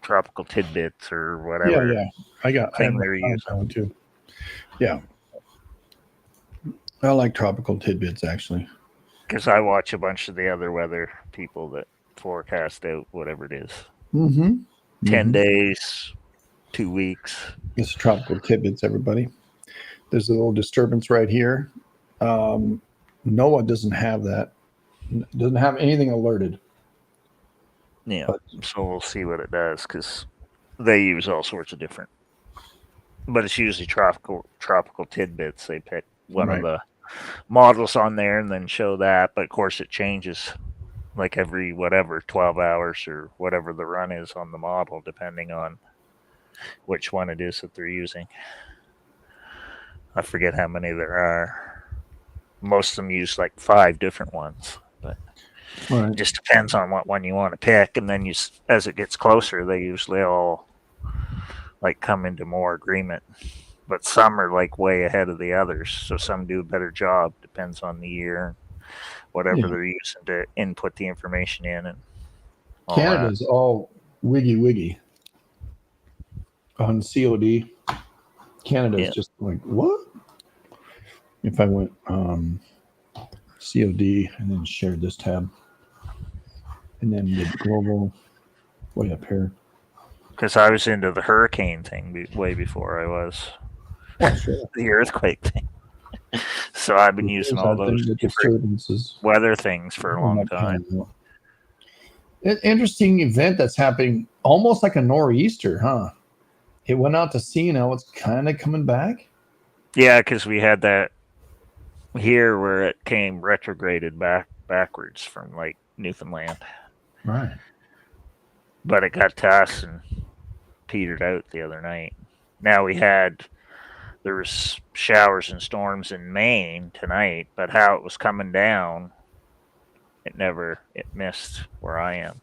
tropical tidbits or whatever. Yeah. I they're using too. Yeah. I like tropical tidbits actually. Because I watch a bunch of the other weather people that forecast out whatever it is. 10 days, 2 weeks. It's tropical tidbits, everybody. There's a little disturbance right here. NOAA doesn't have that. Doesn't have anything alerted. Yeah, so we'll see what it does, because they use all sorts of different. But it's usually tropical tidbits. They pick one of the models on there and then show that. But of course, it changes like every 12 hours or whatever the run is on the model, depending on which one it is that they're using. I forget how many there are. Most of them use like 5 different ones, but it just depends on what one you want to pick. And then as it gets closer, they usually all like come into more agreement. But some are like way ahead of the others, so some do a better job. Depends on the year, whatever they're using to input the information in. And Canada's all wiggy on COD. Canada's just like, what? If I went COD and then shared this tab and then did global way up here. Because I was into the hurricane thing way before I was the earthquake thing. So I've been using all those disturbances, weather things for a long time. An interesting event that's happening, almost like a nor'easter, huh? It went out to sea, now it's kind of coming back. Yeah, because we had that here where it came retrograded backwards from like Newfoundland. Right. But it got to us and petered out the other night. Now there was showers and storms in Maine tonight, but how it was coming down, it missed where I am.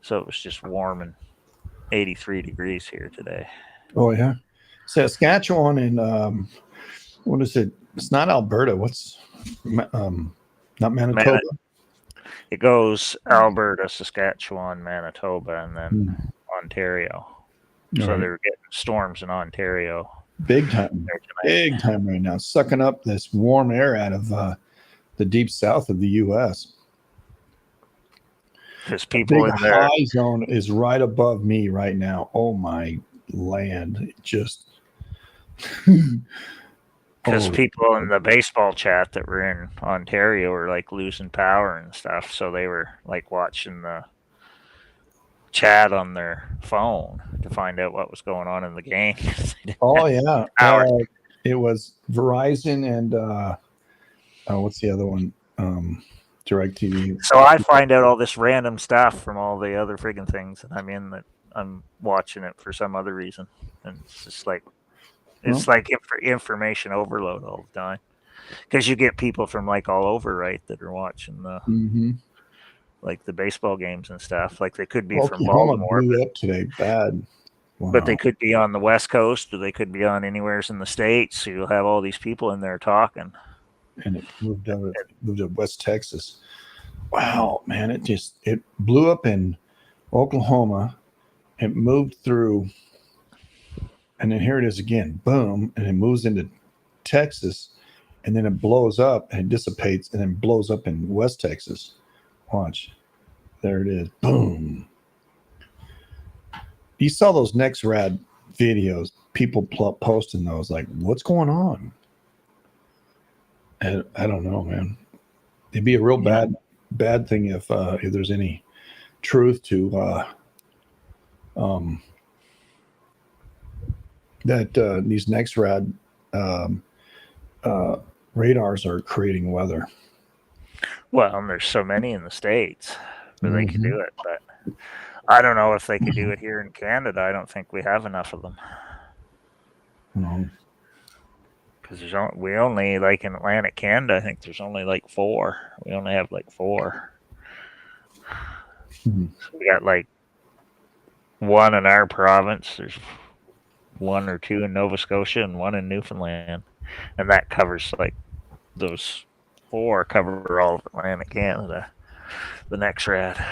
So it was just warm and 83 degrees here today. Oh yeah. Saskatchewan and what is it? It's not Alberta. What's not Manitoba? It goes Alberta, Saskatchewan, Manitoba, and then Ontario. So Right. they were getting storms in Ontario. Big time right now, sucking up this warm air out of the deep south of the U.S. Because people big in there, high zone is right above me right now. Oh my land! It just because people in the baseball chat that were in Ontario were like losing power and stuff, so they were like watching the chat on their phone to find out what was going on in the game. Oh yeah, it was Verizon and what's the other one? DirecTV. So I find out all this random stuff from all the other friggin' things, and I'm watching it for some other reason, and it's just like information overload all the time because you get people from like all over, right, that are watching the like the baseball games and stuff. Like they could be from Baltimore, blew up today bad. Wow. But they could be on the West Coast, or they could be on anywheres in the States. So you'll have all these people in there talking. And it moved to West Texas. Wow, man! It blew up in Oklahoma. It moved through, and then here it is again. Boom, and it moves into Texas, and then it blows up and it dissipates, and then blows up in West Texas. Watch, there it is. Boom. You saw those NextRad videos. People posting those. Like, what's going on? I don't know, man. It'd be a real bad thing if there's any truth to that these NextRad radars are creating weather. Well, and there's so many in the States where they could do it, but I don't know if they could do it here in Canada. I don't think we have enough of them. No. Because we only, like in Atlantic Canada, I think there's only like 4. We only have like 4. So we got like 1 in our province. There's 1 or 2 in Nova Scotia and 1 in Newfoundland. And that covers like those 4 cover all of Atlantic Canada. The NextRad.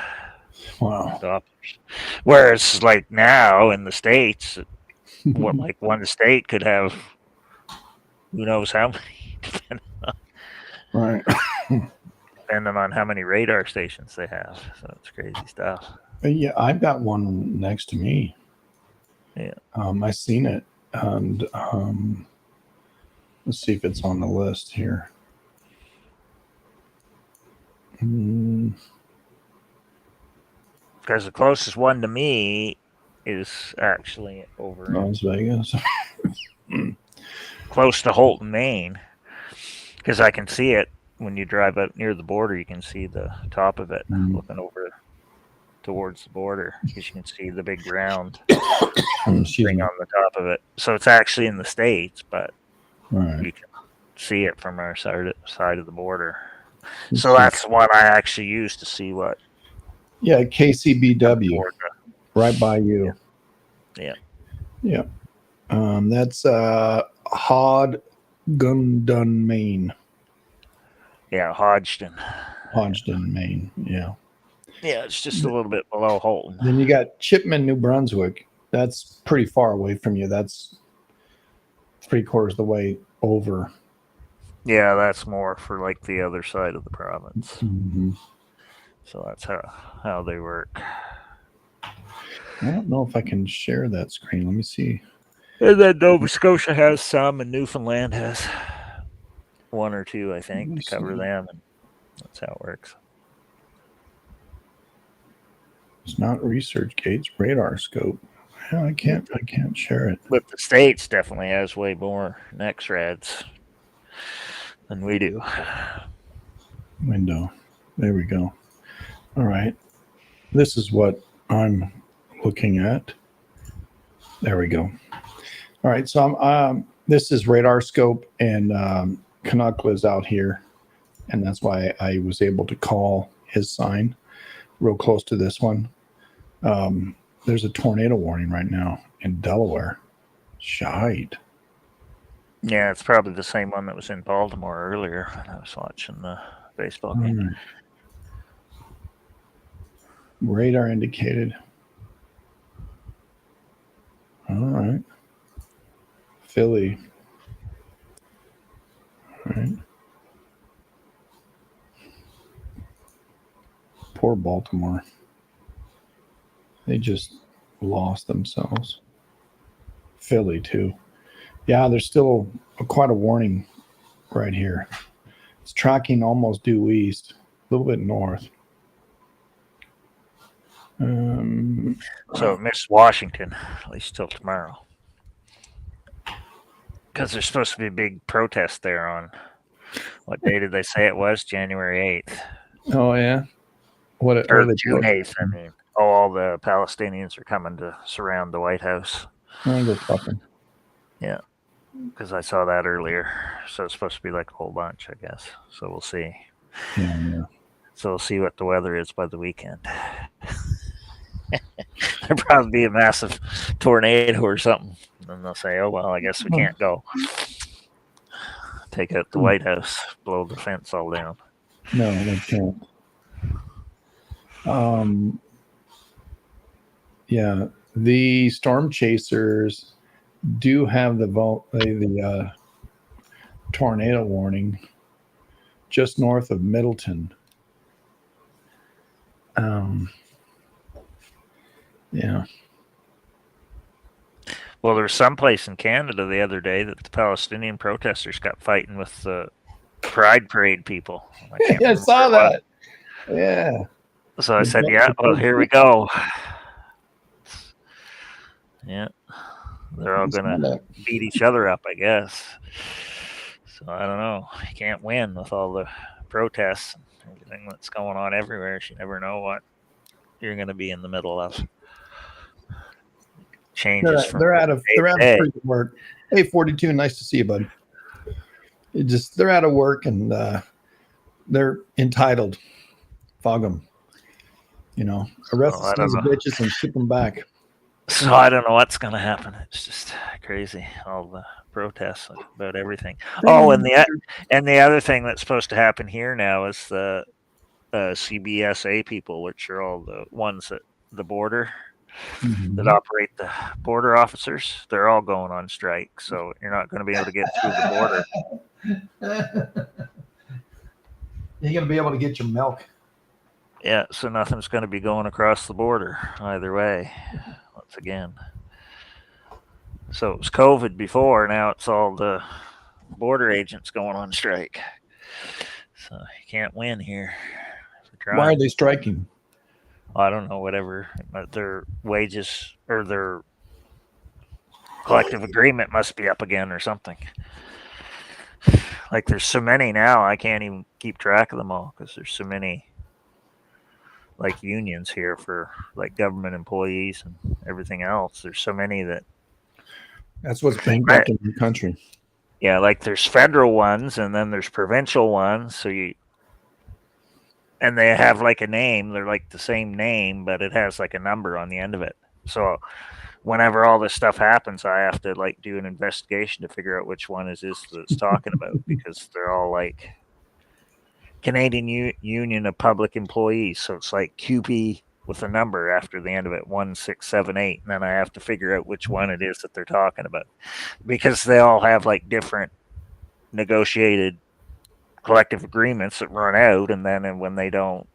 Wow. Whereas like now in the States, like one state could have who knows how many, depending on how many radar stations they have. So it's crazy stuff. Yeah, I've got one next to me. Yeah. I seen it, and let's see if it's on the list here. Because the closest one to me is actually over in Las Vegas. close to Holton, Maine, because I can see it when you drive up near the border. You can see the top of it looking over towards the border, because you can see the big round thing on the top of it. So it's actually in the States, but you can see it from our side of the border. So that's one I actually use to see what. Yeah, KCBW, right by you. Yeah. Yeah. That's Hodgdon, Maine. Yeah, Hodgdon, Maine. Yeah. Yeah, it's just a little bit below Holton. Then you got Chipman, New Brunswick. That's pretty far away from you. That's 3/4 of the way over. Yeah, that's more for like the other side of the province. So that's how they work. I don't know if I can share that screen. Let me see. And then Nova Scotia has some, and Newfoundland has 1 or 2, I think, to cover them. And that's how it works. It's not ResearchGate, it's radar scope. Yeah, I can't share it. But the States definitely has way more NextRads than we do. Window. There we go. All right. This is what I'm looking at. There we go. All right. So this is radar scope, and Canuck is out here, and that's why I was able to call his sign real close to this one. There's a tornado warning right now in Delaware. Shite. Yeah, it's probably the same one that was in Baltimore earlier when I was watching the baseball game. Radar indicated. All right. Philly. All right. Poor Baltimore. They just lost themselves. Philly, too. Yeah, there's still quite a warning right here. It's tracking almost due east, a little bit north. So it missed Washington, at least till tomorrow. Because there's supposed to be a big protest there on, what day did they say it was? January 8th. Oh, yeah? What Or are they June 8th, I mean. All the Palestinians are coming to surround the White House. I'll go fucking. Yeah, because I saw that earlier. So it's supposed to be like a whole bunch, I guess. So we'll see. Yeah. So we'll see what the weather is by the weekend. There'll probably be a massive tornado or something. And they'll say, oh, well, I guess we can't go. Take out the White House, blow the fence all down. No, they can't. Yeah, the storm chasers do have the tornado warning just north of Middleton. Yeah. Well, there was some place in Canada the other day that the Palestinian protesters got fighting with the Pride Parade people. I saw that. Yeah. So I said, yeah, well, here we go. Yeah. They're all going to beat each other up, I guess. So I don't know. You can't win with all the protests and everything that's going on everywhere. You never know what you're going to be in the middle of. Changes they're out of pretty good work. Hey, 42, nice to see you, bud. They're out of work and they're entitled. Fog them. Arrest the sons of bitches and ship them back. So I don't know what's going to happen. It's just crazy. All the protests about everything. Oh, and the other thing that's supposed to happen here now is the CBSA people, which are all the ones at the border that operate the border officers. They're all going on strike, so you're not going to be able to get through the border. You're going to be able to get your milk. Yeah, so nothing's going to be going across the border either way. Once again. So it was COVID before. Now it's all the border agents going on strike. So you can't win here. Why are they striking? I don't know, whatever. Their wages or their collective agreement must be up again or something. Like there's so many now, I can't even keep track of them all because there's so many like unions here for like government employees and everything else. There's so many that's what's bankrupting the country. Yeah, like there's federal ones and then there's provincial ones. And they have like a name. They're like the same name, but it has like a number on the end of it. So whenever all this stuff happens, I have to like do an investigation to figure out which one is this that's talking about because they're all like Canadian Union of Public Employees. So it's like QP with a number after the end of it, 1678. And then I have to figure out which one it is that they're talking about because they all have like different negotiated collective agreements that run out. And then when they don't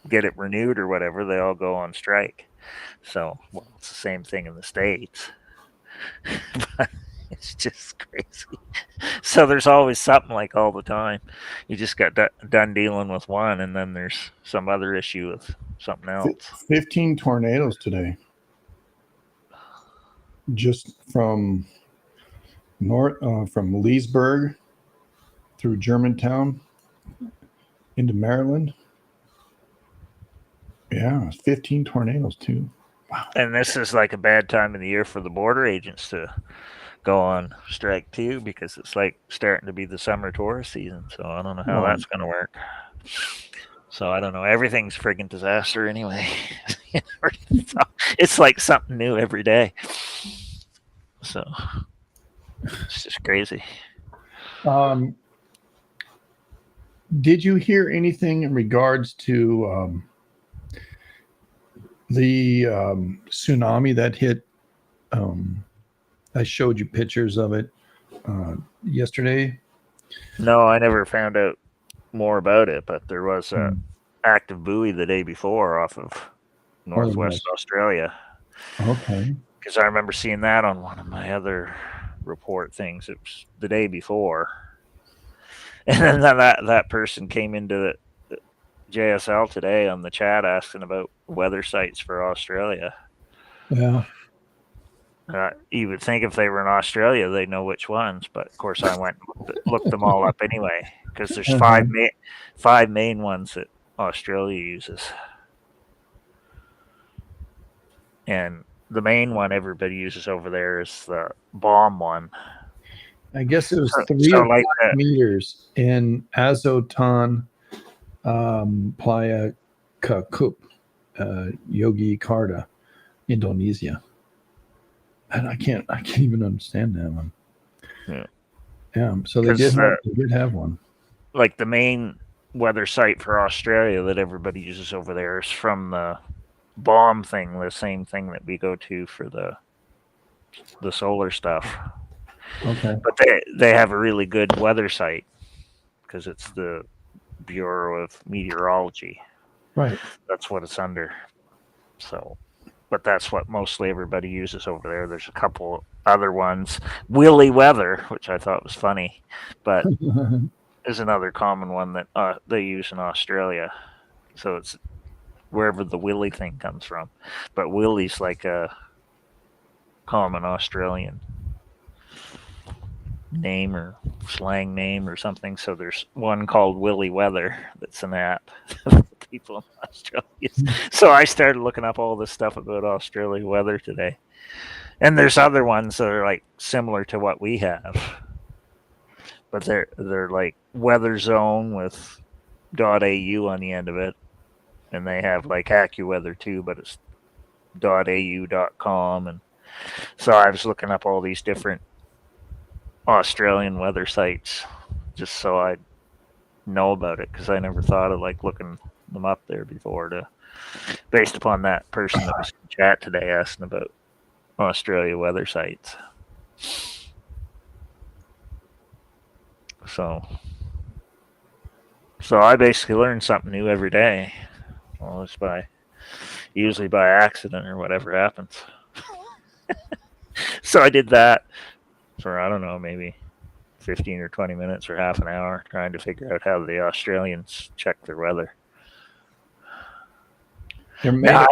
get it renewed or whatever, they all go on strike. So, well, it's the same thing in the States. But it's just crazy. So there's always something like all the time. You just got done dealing with one, and then there's some other issue with something else. 15 tornadoes today. Just from from Leesburg through Germantown into Maryland. Yeah, 15 tornadoes too. And this is like a bad time of the year for the border agents to go on strike too, because it's like starting to be the summer tourist season. So I don't know how that's going to work. So I don't know. Everything's friggin' disaster anyway. It's like something new every day. So it's just crazy. Did you hear anything in regards to the tsunami that hit? I showed you pictures of it yesterday. No, I never found out more about it, but there was a active buoy the day before off of Northwest Australia. Okay. Because I remember seeing that on one of my other report things. It was the day before. And then that person came into the JSL today on the chat asking about weather sites for Australia. Yeah. You would think if they were in Australia, they'd know which ones. But of course, I went and looked them all up anyway, because there's five main ones that Australia uses. And the main one everybody uses over there is the bomb one. I guess it was 3 meters in Azotan, Playa Kakup, Yogyakarta, Indonesia. And I can't even understand that one. Yeah. So they did have one. Like the main weather site for Australia that everybody uses over there is from the bomb thing, the same thing that we go to for the solar stuff. Okay. But they have a really good weather site because it's the Bureau of Meteorology. Right. That's what it's under. So, but that's what mostly everybody uses over there. There's a couple other ones. Willy weather, which I thought was funny, but is another common one that they use in Australia. So it's wherever the Willy thing comes from. But Willy's like a common Australian name or slang name or something. So there's one called Willy Weather that's an app for people in Australia. So I started looking up all this stuff about Australia weather today. And there's other ones that are like similar to what we have. But they're like weather zone with .au on the end of it. And they have like AccuWeather too, but it's .au.com. And so I was looking up all these different Australian weather sites just so I'd know about it, because I never thought of like looking them up there before, based upon that person that was in chat today asking about Australia weather sites. So I basically learn something new every day. Well, it's usually by accident or whatever happens. So I did that for, I don't know, maybe 15 or 20 minutes or half an hour trying to figure out how the Australians check their weather. Now,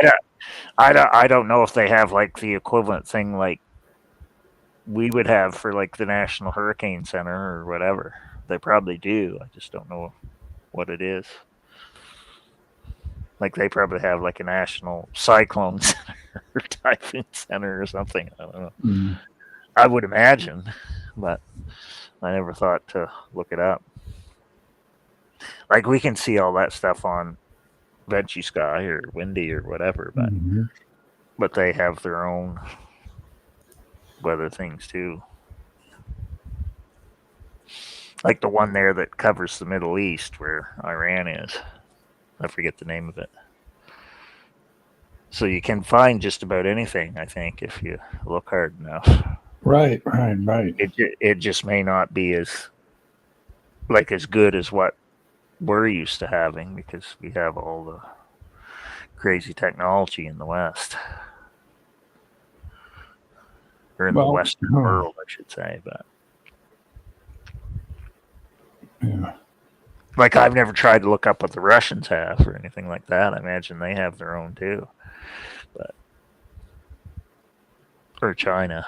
I don't know if they have like the equivalent thing like we would have for like the National Hurricane Center or whatever. They probably do. I just don't know what it is. Like they probably have like a National Cyclone Center or Typhoon Center or something. I don't know. I would imagine, but I never thought to look it up. Like we can see all that stuff on Veggie Sky or Windy or whatever, but they have their own weather things too. Like the one there that covers the Middle East where Iran is. I forget the name of it. So you can find just about anything, I think, if you look hard enough. Right. It just may not be as good as what we're used to having, because we have all the crazy technology in the West. Or in the Western world, I should say. But yeah. Like I've never tried to look up what the Russians have or anything like that. I imagine they have their own too. But or China.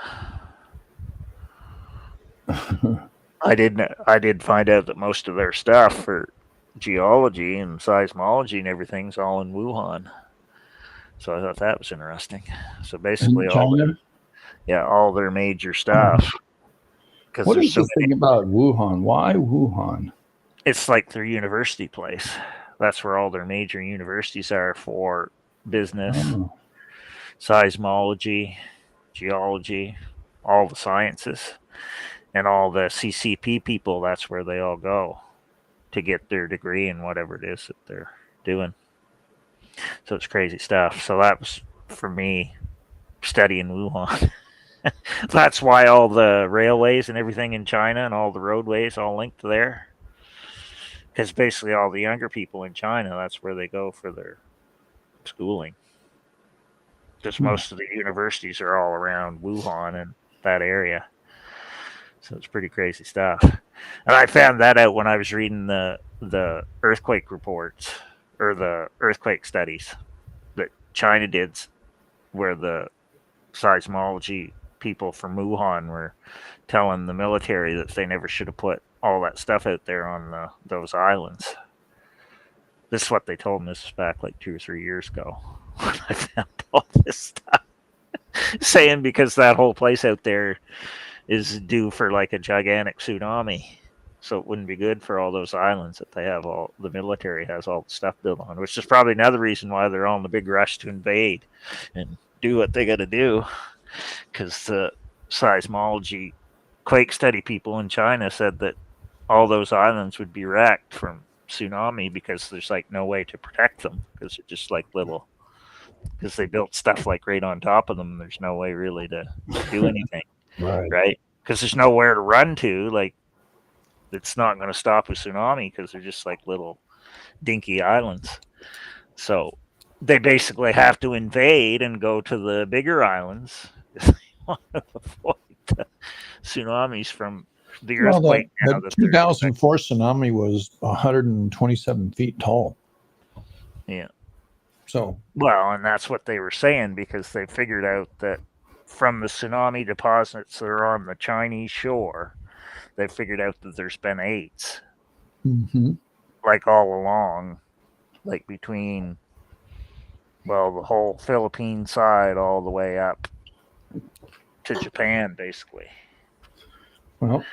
I did find out that most of their stuff for geology and seismology and everything's all in Wuhan. So I thought that was interesting. So basically, In China? all their major stuff. Because What there's is so this many. thing about Wuhan? Why Wuhan? It's like their university place. That's where all their major universities are for business, Oh, seismology, geology, all the sciences, and all the CCP people. That's where they all go to get their degree in whatever it is that they're doing. So it's crazy stuff. So that was for me studying Wuhan. That's why all the railways and everything in China and all the roadways all linked there. Because basically all the younger people in China, that's where they go for their schooling. Because most of the universities are all around Wuhan and that area. So it's pretty crazy stuff. And I found that out when I was reading the earthquake reports or the earthquake studies that China did, where the seismology people from Wuhan were telling the military that they never should have put all that stuff out there on those islands. This is what they told me. This was back like 2 or 3 years ago when I found all this stuff. Saying because that whole place out there is due for like a gigantic tsunami. So it wouldn't be good for all those islands that they have all the military has all the stuff built on, which is probably another reason why they're all in the big rush to invade and do what they got to do. Because the seismology quake study people in China said that all those islands would be wrecked from tsunami because there's like no way to protect them because they're just like little, because they built stuff like right on top of them. There's no way really to do anything, right? Because there's nowhere to run to. Like it's not going to stop a tsunami because they're just like little dinky islands. So they basically have to invade and go to the bigger islands if they want to avoid the tsunamis from the well, earthquake. the 2004 tsunami was 127 feet tall. Yeah. So, well, and that's what they were saying because they figured out that from the tsunami deposits that are on the Chinese shore, they figured out that there's been 8s, like all along, like between, well, the whole Philippine side all the way up to Japan, basically. Well,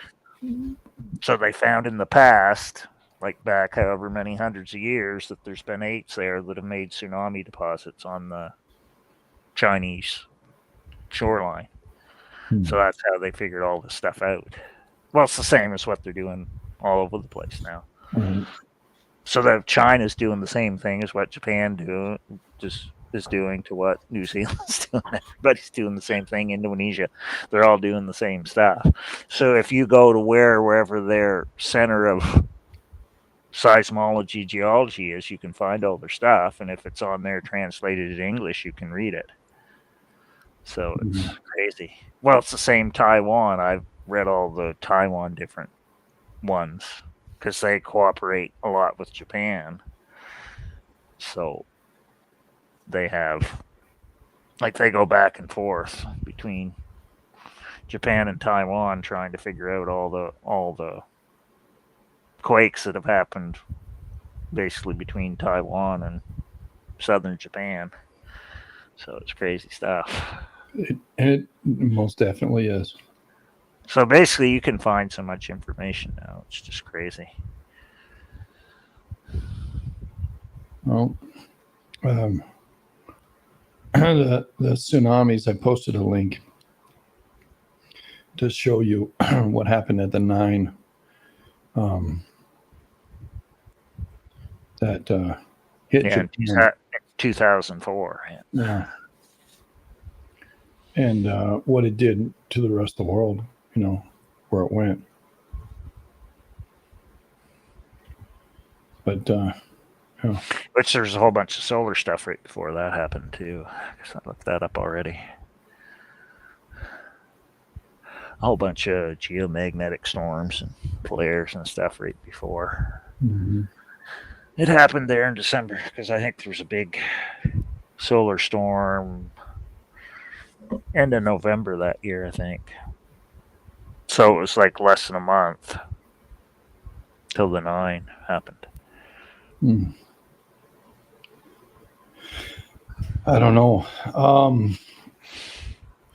so they found in the past, like back however many hundreds of years, that there's been 8s there that have made tsunami deposits on the Chinese shoreline. So that's how they figured all this stuff out. Well, it's the same as what they're doing all over the place now. So that China's doing the same thing as what Japan is doing to what New Zealand's doing. Everybody's doing the same thing. Indonesia, they're all doing the same stuff. So if you go to wherever their center of seismology geology is, you can find all their stuff, and if it's on there translated in English, you can read it. So it's crazy. Well, it's the same Taiwan. I've read all the Taiwan different ones because they cooperate a lot with Japan. So they have, like, they go back and forth between Japan and Taiwan trying to figure out all the quakes that have happened basically between Taiwan and southern Japan. So it's crazy stuff. It most definitely is. So basically, you can find so much information now. It's just crazy. Well, the tsunamis, I posted a link to show you what happened at the 9 that hit Japan. 2004. Yeah. And what it did to the rest of the world, where it went. But which there's a whole bunch of solar stuff right before that happened too. I guess I looked that up already. A whole bunch of geomagnetic storms and flares and stuff right before. It happened there in December because I think there was a big solar storm end of November that year, I think. So it was like less than a month till the 9 happened. I don't know.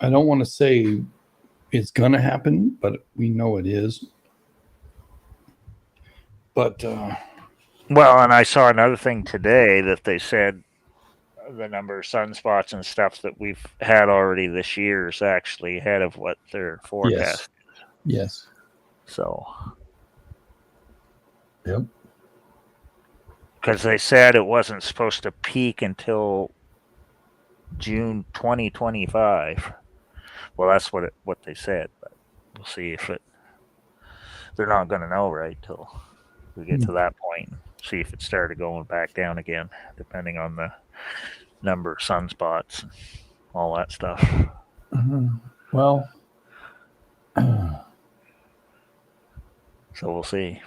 I don't want to say it's gonna happen, but we know it is. But Well, and I saw another thing today that they said the number of sunspots and stuff that we've had already this year is actually ahead of what their yes, forecast. yes, So, yep. because they said it wasn't supposed to peak until June 2025. Well, that's what they said, but we'll see if it. They're not going to know right till we get to that point. See if it started going back down again, depending on the number of sunspots and all that stuff. Well, So we'll see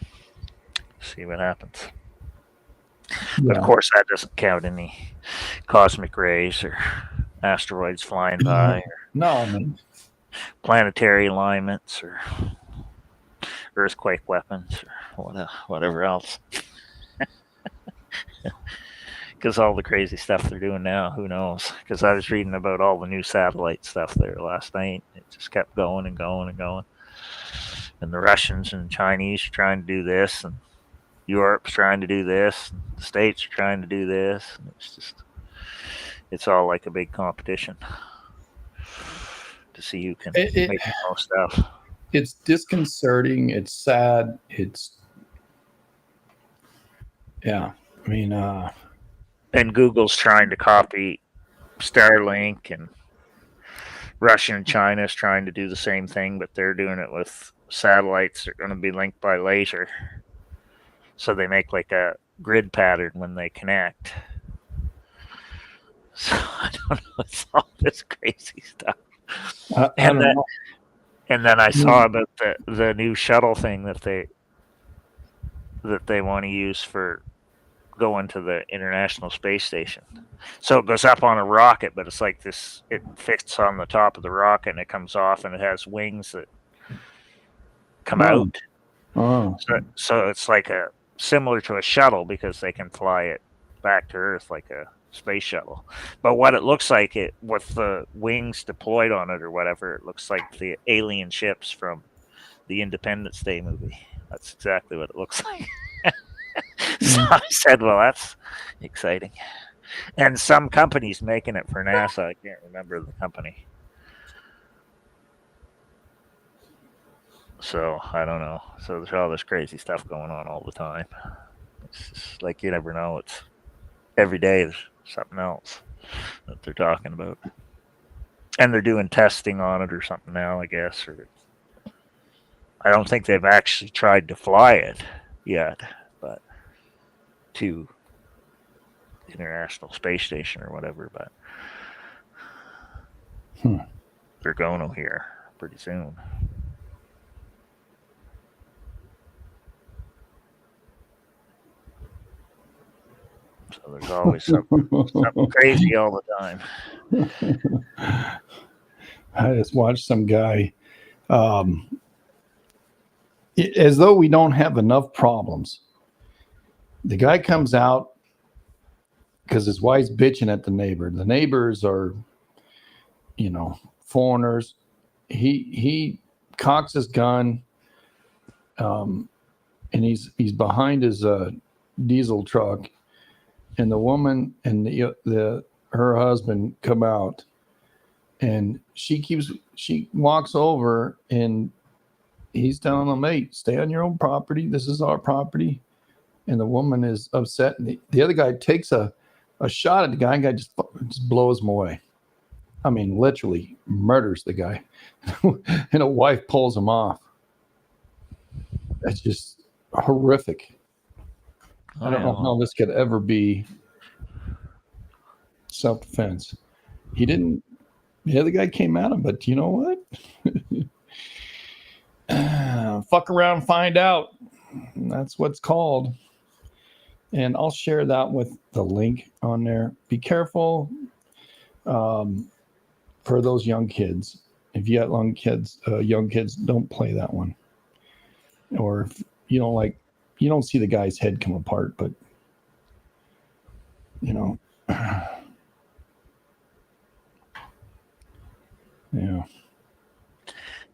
what happens. yeah. But of course, that doesn't count any cosmic rays or asteroids flying by, or No, man. planetary alignments, or earthquake weapons, or whatever else. Because all the crazy stuff they're doing now, who knows? Because I was reading about all the new satellite stuff there last night. It just kept going and going and going. And the Russians and Chinese are trying to do this, and Europe's trying to do this, and the States are trying to do this. And it's all like a big competition to see who can make the most stuff. It's disconcerting. It's sad. Yeah. I mean, and Google's trying to copy Starlink, and Russia and China is trying to do the same thing, but they're doing it with satellites that are going to be linked by laser. So they make like a grid pattern when they connect. So I don't know. It's all this crazy stuff. And then I saw about the new shuttle thing that they want to use for going to the International Space Station. So it goes up on a rocket, but it's like this. It fits on the top of the rocket, and it comes off, and it has wings that come out. Oh. So it's like similar to a shuttle, because they can fly it back to Earth like a space shuttle. But what it looks like, with the wings deployed on it or whatever, it looks like the alien ships from the Independence Day movie. That's exactly what it looks like. So I said, well, that's exciting. And some company's making it for NASA. I can't remember the company. So I don't know. So there's all this crazy stuff going on all the time. It's just like you never know. It's every day there's something else that they're talking about. And they're doing testing on it or something now, I guess. Or I don't think they've actually tried to fly it yet, but to the International Space Station or whatever. But they're going here pretty soon. So there's always something crazy all the time. I just watched some guy, as though we don't have enough problems. The guy comes out because his wife's bitching at the neighbor. The neighbors are, foreigners. He cocks his gun, and he's behind his diesel truck, and the woman and her husband come out, and she walks over, and he's telling them, "Hey, stay on your own property. This is our property." And the woman is upset, and the other guy takes a shot at the guy, and the guy just blows him away. I mean, literally murders the guy. And a wife pulls him off. That's just horrific. I don't know how this could ever be self-defense. The other guy came at him, but you know what? Fuck around, find out. That's what's called. And I'll share that with the link on there. Be careful for those young kids. If you got young kids, don't play that one. Or if you don't see the guy's head come apart, but Yeah.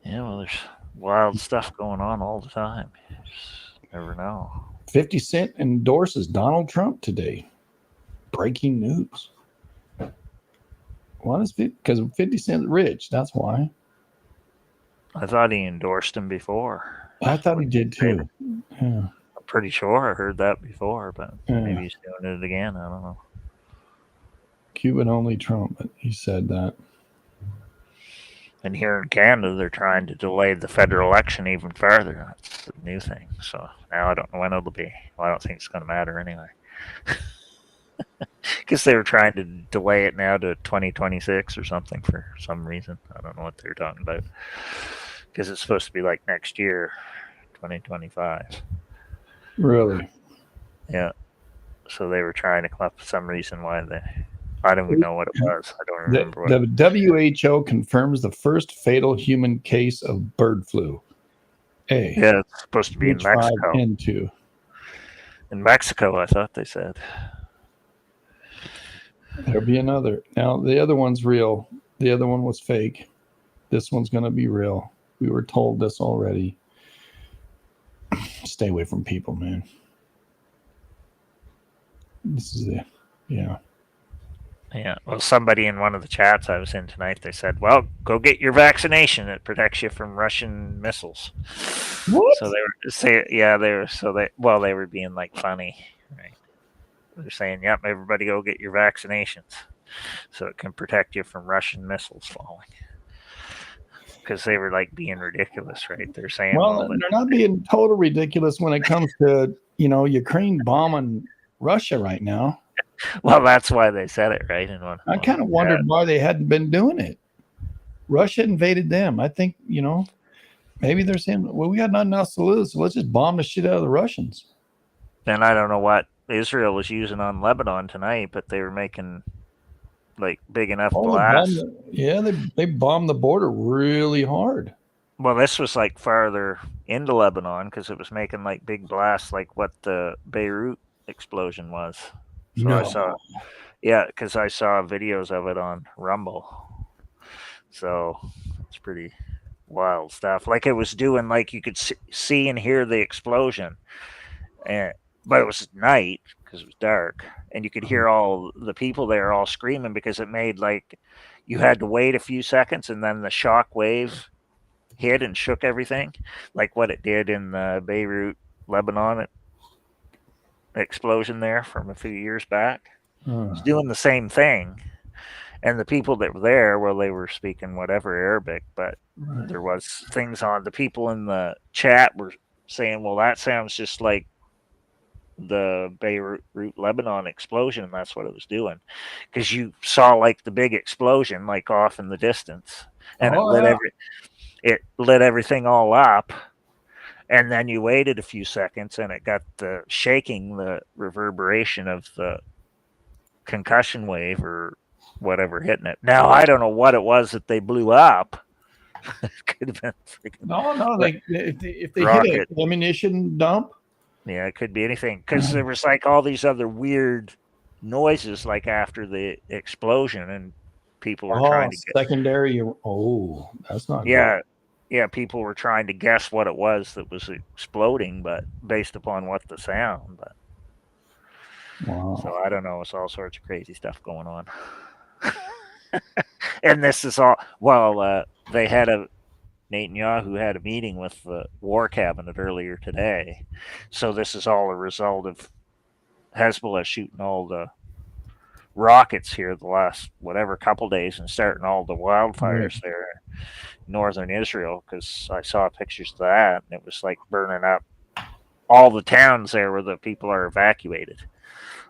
Yeah, well, there's wild stuff going on all the time. You just never know. 50 Cent endorses Donald Trump today. Breaking news. Why is it? Because 50 Cent rich. That's why. I thought he endorsed him before. I thought he did too. Yeah. I'm pretty sure I heard that before, but Yeah. maybe he's doing it again. I don't know. Cuban only Trump. He said that. And here in Canada, they're trying to delay the federal election even further. That's the new thing. So now I don't know when it'll be. Well, I don't think it's going to matter anyway. Because they were trying to delay it now to 2026 or something for some reason. I don't know what they're talking about. Because it's supposed to be like next year, 2025. Really? Yeah. So they were trying to come up with some reason why they. I don't even know what it was. I don't remember what. The WHO confirms the first fatal human case of bird flu. A. Yeah, it's supposed to be in Mexico. Into. In Mexico, I thought they said. There'll be another. Now, the other one's real. The other one was fake. This one's going to be real. We were told this already. Stay away from people, man. This is it. Yeah. Yeah. Well, somebody in one of the chats I was in tonight, they said, well, go get your vaccination. It protects you from Russian missiles. What? So they were saying, yeah, they were being like funny, right? They're saying, yep, everybody go get your vaccinations so it can protect you from Russian missiles falling. Because they were like being ridiculous, right? They're saying, well, they're not being total ridiculous when it comes to, Ukraine bombing Russia right now. Well, that's why they said it, right? I kind of wondered why they hadn't been doing it. Russia invaded them. I think, maybe they're saying, well, we got nothing else to lose, so let's just bomb the shit out of the Russians. And I don't know what Israel was using on Lebanon tonight, but they were making like big enough blasts. They bombed the border really hard. Well, this was like farther into Lebanon because it was making like big blasts, like what the Beirut explosion was. So because I saw videos of it on Rumble. So it's pretty wild stuff. Like it was doing, like you could see and hear the explosion, but it was night because it was dark, and you could hear all the people there all screaming because it made like you had to wait a few seconds, and then the shock wave hit and shook everything, like what it did in the Beirut, Lebanon explosion there from a few years back. It was doing the same thing. And the people that were there, well, they were speaking whatever Arabic, but there was things on. The people in the chat were saying, well, that sounds just like the Beirut, Lebanon explosion, and that's what it was doing. Because you saw like the big explosion like off in the distance, and it lit everything all up. And then you waited a few seconds, and it got the shaking, the reverberation of the concussion wave or whatever hitting it. Now I don't know what it was that they blew up. It could have been if they hit an ammunition dump. Yeah, it could be anything because there was like all these other weird noises like after the explosion, and people were trying to get secondary. That's not good. Yeah, people were trying to guess what it was that was exploding, but based upon what the sound. But so I don't know. It's all sorts of crazy stuff going on. And this is all. Well, they had Netanyahu had a meeting with the war cabinet earlier today. So this is all a result of Hezbollah shooting all the rockets here the last couple days and starting all the wildfires there in northern Israel, because I saw pictures of that, and it was like burning up all the towns there where the people are evacuated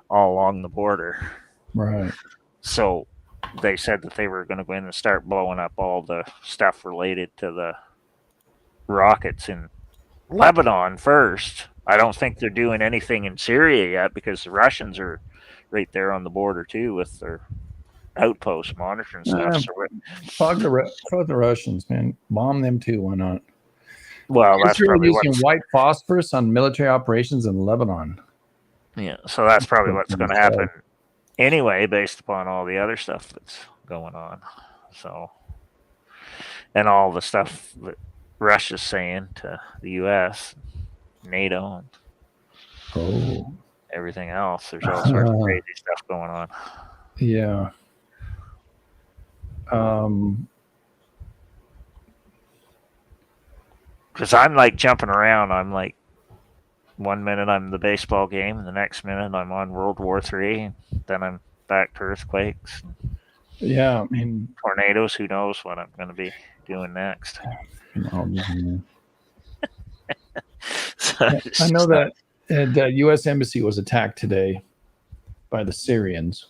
all along the border. Right. So they said that they were going to go in and start blowing up all the stuff related to the rockets in Lebanon first. I don't think they're doing anything in Syria yet because the Russians are right there on the border too with their outposts monitoring stuff. Fuck the Russians, man. Bomb them too. Why not? Well, that's probably using white phosphorus on military operations in Lebanon. Yeah, so that's probably what's going to happen anyway, based upon all the other stuff that's going on. So and all the stuff that Russia's saying to the U.S., NATO, and everything else. There's all sorts of crazy stuff going on. Yeah. Because I'm like jumping around. I'm like, 1 minute I'm the baseball game, and the next minute I'm on World War III, and then I'm back to earthquakes. Yeah, I mean, tornadoes. Who knows what I'm going to be doing next? So I know that the U.S. Embassy was attacked today by the Syrians.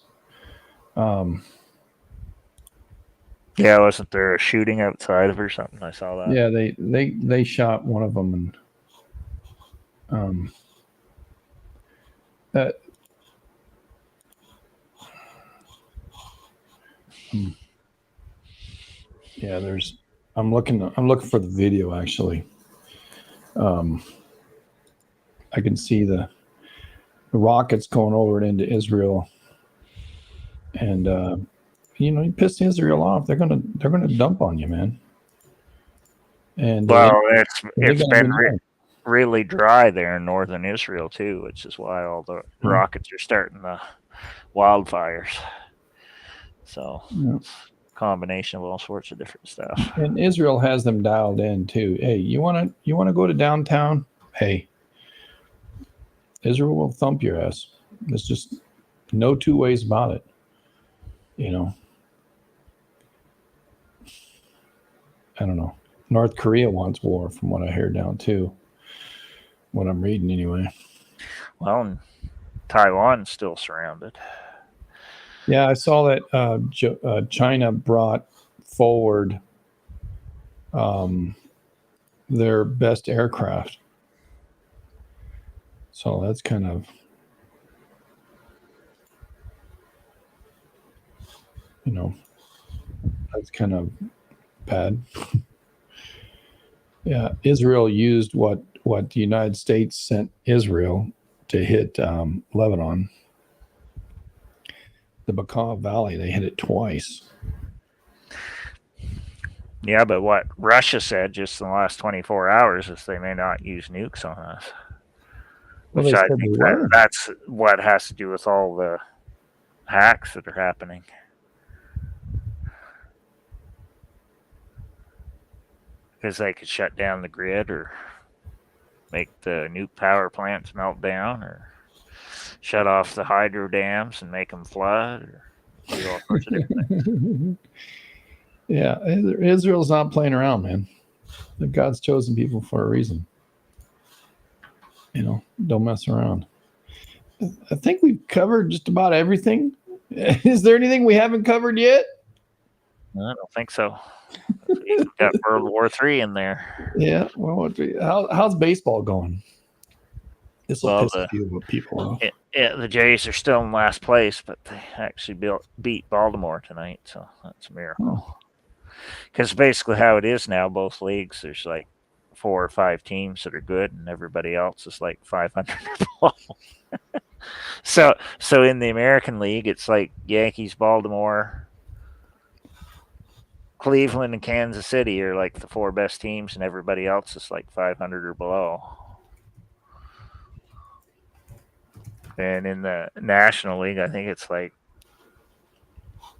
Yeah, wasn't there a shooting outside of or something? I saw that. Yeah, they shot one of them, and yeah, there's. I'm looking for the video actually. I can see the rockets going over it into Israel, and you piss Israel off, they're gonna dump on you, man. And well, it's been really dry there in northern Israel too, which is why all the rockets are starting the wildfires. So it's a combination of all sorts of different stuff. And Israel has them dialed in too. Hey, you wanna go to downtown? Hey, Israel will thump your ass. There's just no two ways about it. I don't know. North Korea wants war, from what I hear down too. What I'm reading anyway. Well, Taiwan's still surrounded. Yeah, I saw that China brought forward their best aircraft. So that's kind of, that's kind of bad. Yeah, Israel used what the United States sent Israel to hit Lebanon. The Bekaa Valley, they hit it twice. Yeah, but what Russia said just in the last 24 hours is they may not use nukes on us. Well, which I think that's what has to do with all the hacks that are happening. Because they could shut down the grid or make the nuke power plants melt down or shut off the hydro dams and make them flood or do all sorts of different things. Yeah, Israel's not playing around, man. God's chosen people for a reason. Don't mess around. I think we've covered just about everything. Is there anything we haven't covered yet? I don't think so. You've got World War III in there. Yeah. Well, how's baseball going? This will piss a few people off. Yeah, the Jays are still in last place, but they actually beat Baltimore tonight, so that's a miracle. Because basically how it is now, both leagues, there's like 4 or 5 teams that are good, and everybody else is like 500 or below. So in the American League, it's like Yankees, Baltimore, Cleveland, and Kansas City are like the 4 best teams, and everybody else is like 500 or below. And in the National League, I think it's like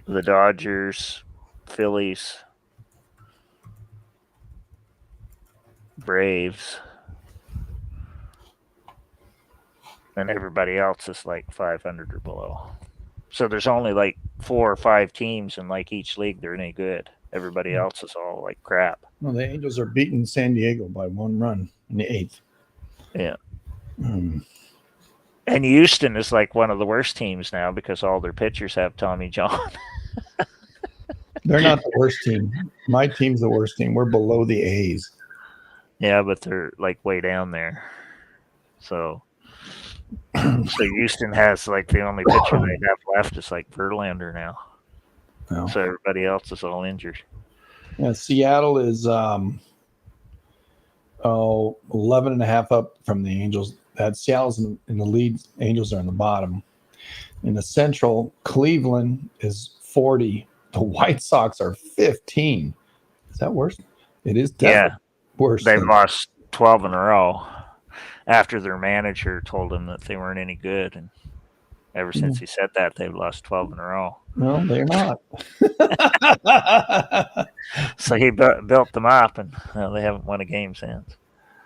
the Dodgers, Phillies, Braves, and everybody else is like 500 or below. So there's only like 4 or 5 teams in like each league that are any good. Everybody else is all like crap. Well, the Angels are beating San Diego by 1 run in the 8th. Yeah. And Houston is like one of the worst teams now because all their pitchers have Tommy John. They're not the worst team. My team's the worst team. We're below the A's. Yeah, but they're like way down there. So Houston has like the only pitcher they have left is like Verlander now. Oh. So everybody else is all injured. Yeah, Seattle is 11.5 up from the Angels. Seattle's in the lead. Angels are in the bottom. In the Central, Cleveland is 40. The White Sox are 15. Is that worse? It is Yeah, definitely worse. they've than- lost 12 in a row after their manager told them that they weren't any good, and ever since he said that, they've lost 12 in a row. No, they're not. So he built them up, and they haven't won a game since.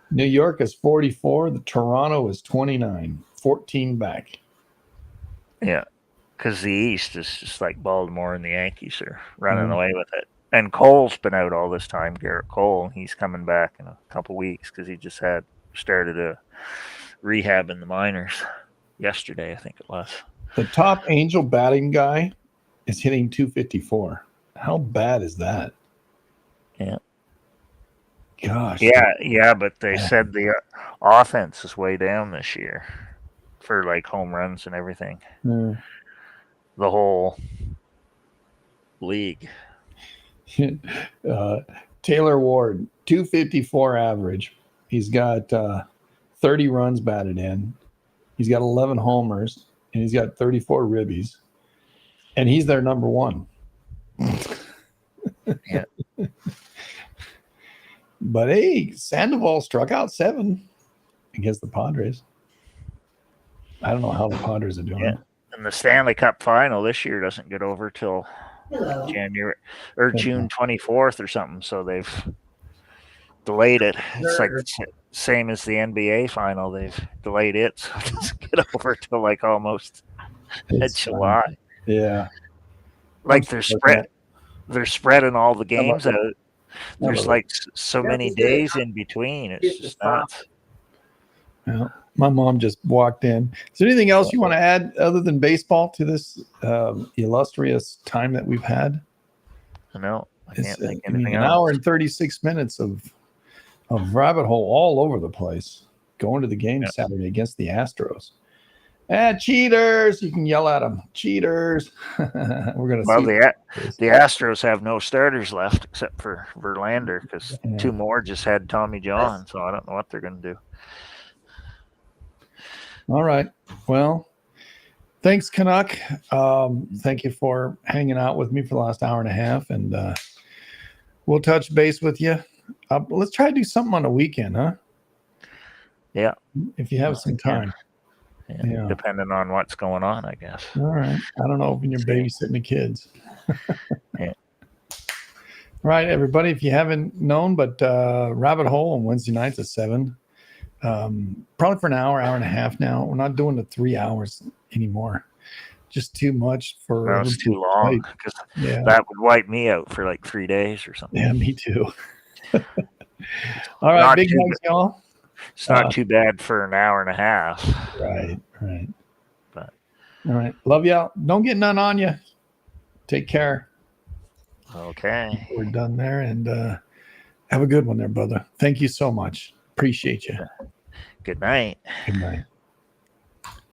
New York is 44. The Toronto is 29. 14 back. Yeah, because the East is just like Baltimore, and the Yankees are running away with it. And Cole's been out all this time, Garrett Cole. He's coming back in a couple weeks because he just started a rehab in the minors yesterday, I think it was. The top Angel batting guy is hitting 254. How bad is that? Yeah. Gosh. Yeah, but they said the offense is way down this year for like home runs and everything. Uh, The whole league. Taylor Ward, 254 average. He's got 30 runs batted in. He's got 11 homers, and he's got 34 ribbies. And he's their number one. Yeah. But hey, Sandoval struck out 7 against the Padres. I don't know how the Padres are doing. Yeah. And the Stanley Cup final this year doesn't get over till January or June 24th or something. So they've delayed it. It's like the same as the NBA final. They've delayed it, so it doesn't get over till like almost July. Yeah. Like they're spreading all the games out. There's like so many days in between. It's just nuts. Yeah. My mom just walked in. Is there anything else you want to add other than baseball to this illustrious time that we've had? No, I can't think anything an else. hour and 36 minutes of rabbit hole all over the place. Going to the game Saturday against the Astros. Cheaters! You can yell at them. Cheaters! We're gonna see. The Astros have no starters left except for Verlander because 2 more just had Tommy John, so I don't know what they're going to do. All right. Well, thanks, Canuck. Thank you for hanging out with me for the last hour and a half, and we'll touch base with you. Let's try to do something on the weekend, huh? Yeah. If you have some time. Yeah. Depending on what's going on, I guess. All right. I don't know when you're babysitting the kids. Yeah. All right, everybody. If you haven't known, but Rabbit Hole on Wednesday nights at 7. Probably for an hour and a half now. We're not doing the 3 hours anymore. Just too much for. That was too long because that would wipe me out for like 3 days or something. Yeah, me too. All right, Not big hugs, y'all. It's not too bad for an hour and a half. Right. But all right, love y'all. Don't get none on you. Take care. Okay. We're done there, and have a good one there, brother. Thank you so much. Appreciate you. Good night. Good night.